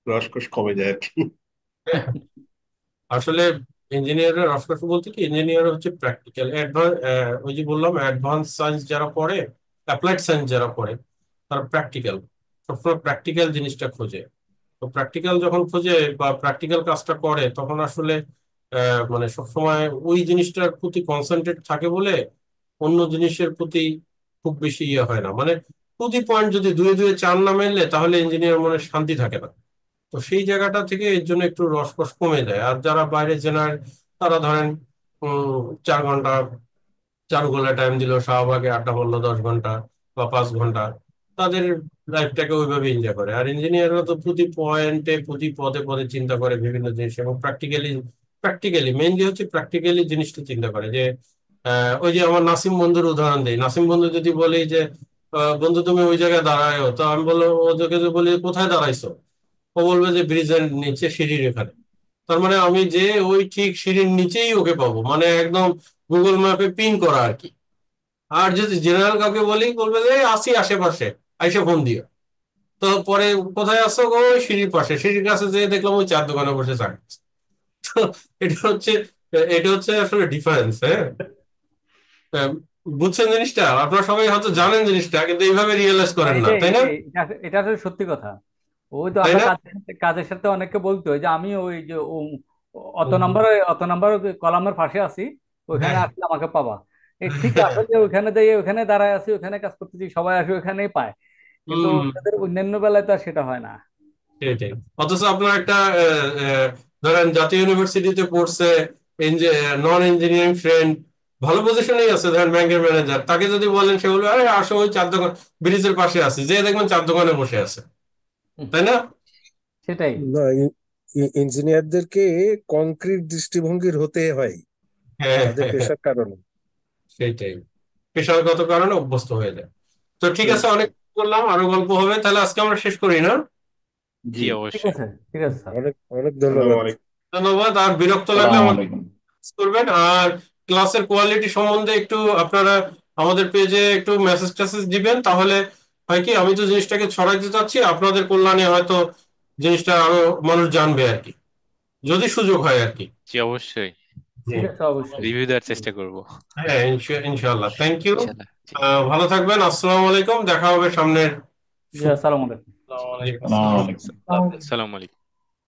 Speaker 13: রসকস কমে যায় আর কি।
Speaker 1: আসলে ইঞ্জিনিয়ারের রসকস বলতে কি, ইঞ্জিনিয়ার হচ্ছে প্র্যাকটিক্যাল ওই যে বললাম অ্যাডভান্স সায়েন্স যারা পড়ে, অ্যাপ্লাইড সায়েন্স যারা পড়ে, তারা প্র্যাকটিক্যাল, সবসময় প্র্যাকটিক্যাল জিনিসটা খোঁজে। তো প্র্যাকটিক্যাল যখন খোঁজে বা প্র্যাকটিক্যাল কাজটা করে, তখন আসলে মানে সবসময় ওই জিনিসটার প্রতি কনসেন্ট্রেট থাকে বলে অন্য জিনিসের প্রতি খুব বেশি ইয়ে হয় না। মানে প্রতি পয়েন্ট যদি 2-2 4 না মেললে, তাহলে ইঞ্জিনিয়ার মনে শান্তি থাকে না। তো সেই জায়গাটা থেকে এর জন্য একটু রসকস কমে যায়। আর যারা বাইরে জেনারেল, তারা ধরেন 4 ঘন্টা চারু গোলা টাইম দিল, শাহবাগে আড্ডা মারলো 10 ঘন্টা বা 5 ঘন্টা, তাদের লাইফটাকে ওইভাবে এনজয় করে। আর ইঞ্জিনিয়াররা তো প্রতি পয়েন্টে প্রতি পদে পদে চিন্তা করে বিভিন্ন জিনিস, এবং প্র্যাকটিক্যালি মেইনলি হচ্ছে প্র্যাকটিক্যালি জিনিসটা চিন্তা করে যে ওই যে আমার নাসিম বন্ধুর উদাহরণ দিই, নাসিম বন্ধু যদি বলি যে বন্ধু তুমি ওই জায়গায় দাঁড়ায়ও, তো আমি বলবো ও যদি বলি কোথায় দাঁড়াইছো, ও বলবে যে ব্রিজের নিচে সিঁড়ির এখানে। তার মানে আমি যে ওই ঠিক সিঁড়ির নিচেই ওকে পাবো, মানে একদম গুগল ম্যাপে পিন করা আর কি। আর যদি জেনারেল কাউকে বলি, বলবে যে "এই আসি আশেপাশে, আইসা ফোন দিও"। তো পরে কোথায় আসছো, ওই সিঁড়ির পাশে, সিঁড়ির কাছে যেয়ে দেখলাম ওই চার দোকানে বসে চা খাচ্ছে। তো এটা হচ্ছে এটা হচ্ছে আসলে ডিফারেন্স। হ্যাঁ, আহ, বুঝছেন জিনিসটা? আপনারা সবাই হয়তো জানেন জিনিসটা, কিন্তু এইভাবে রিয়েলাইজ
Speaker 12: হ্যাঁ,
Speaker 1: করেন না,
Speaker 12: এটা
Speaker 1: তাই না?
Speaker 12: এটা আসলে সত্যি কথা। ওই তো
Speaker 1: তাই
Speaker 12: আমরা
Speaker 1: না?
Speaker 12: কাজের সাথে অনেককে বলতো যে আমি ওই যে অত
Speaker 1: হুম, হুম।
Speaker 12: নাম্বার কলামের পাশে আছি, ওইখানে
Speaker 1: হ্যাঁ,
Speaker 12: আসলে আমাকে পাবা। এই ঠিক
Speaker 1: হ্যাঁ।
Speaker 12: আসলে ওইখানে দিয়ে ওইখানে দাঁড়ায় আছি, ওইখানে কাজ করতেছি, সবাই আসে ওইখানেই পায়। কিন্তু
Speaker 1: হম,
Speaker 12: তাদের অন্যান্য বেলায় তো আর সেটা হয় না।
Speaker 1: সেটাই। অথচ আপনার একটা ধরেন জাতীয় ইউনিভার্সিটিতে পড়ছে, নন ইঞ্জিনিয়ারিং ফ্রেন্ড, ভালো পজিশনেই আছে, ধরেন ব্যাংকের ম্যানেজার, তাকে যদি বলেন, সে বলবে আরে আসো ওই চার দোকান ব্রিজের পাশে আছে, যে দেখবেন চার দোকানে বসে আছে,
Speaker 12: হুম,
Speaker 1: তাই না?
Speaker 12: সেটাই।
Speaker 11: না, ইঞ্জিনিয়ারদেরকে কংক্রিট দৃষ্টিভঙ্গির হতে হয়
Speaker 1: হ্যাঁ,
Speaker 11: তাদের
Speaker 1: হ্যাঁ, হ্যাঁ,
Speaker 11: পেশার কারণে।
Speaker 1: সেটাই। পেশাগত কারণে অভ্যস্ত হয়ে যায়। তো ঠিক
Speaker 11: তো
Speaker 1: আছে, অনেক বললাম, আরো গল্প হবে, তাহলে আজকে আমরা শেষ করি না?
Speaker 10: জি
Speaker 8: জি,
Speaker 12: ঠিক
Speaker 10: অবশ্যই।
Speaker 12: আছে, ঠিক আছে স্যার।
Speaker 11: অনেক অনেক
Speaker 13: আসসালামু
Speaker 11: ধন্যবাদ।
Speaker 13: আলাইকুম।
Speaker 1: ধন্যবাদ। আর বিরক্ত লাগলে
Speaker 8: সালাম
Speaker 1: আমাদের
Speaker 8: আলাইকুম।
Speaker 1: করবেন। আর ক্লাসের কোয়ালিটি সম্বন্ধে একটু আপনারা আমাদের পেজে একটু মেসেজ টেসেজ দিবেন, তাহলে হয় কি, আমি তো জিনিসটাকে ছড়াইতে চাচ্ছি, আপনাদের কল্যাণে হয়তো জিনিসটা আরো মানুষ জানবে আর কি, যদি সুযোগ হয় আর কি।
Speaker 10: জি অবশ্যই,
Speaker 1: জি।
Speaker 12: ঠিক আছে, অবশ্যই।
Speaker 10: রিভিউ দেওয়ার চেষ্টা করব।
Speaker 1: হ্যাঁ, ইনশাআল্লাহ। Thank you.
Speaker 10: ইনশাআল্লাহ। জি।
Speaker 1: ভালো থাকবেন। আসসালামু আলাইকুম, দেখা হবে সামনের
Speaker 12: জি, আসসালামু আলাইকুম।
Speaker 1: জি,
Speaker 8: সালাম
Speaker 1: আসসালাম।
Speaker 8: আলাইকুম।
Speaker 10: আসসালামু আলাইকুম।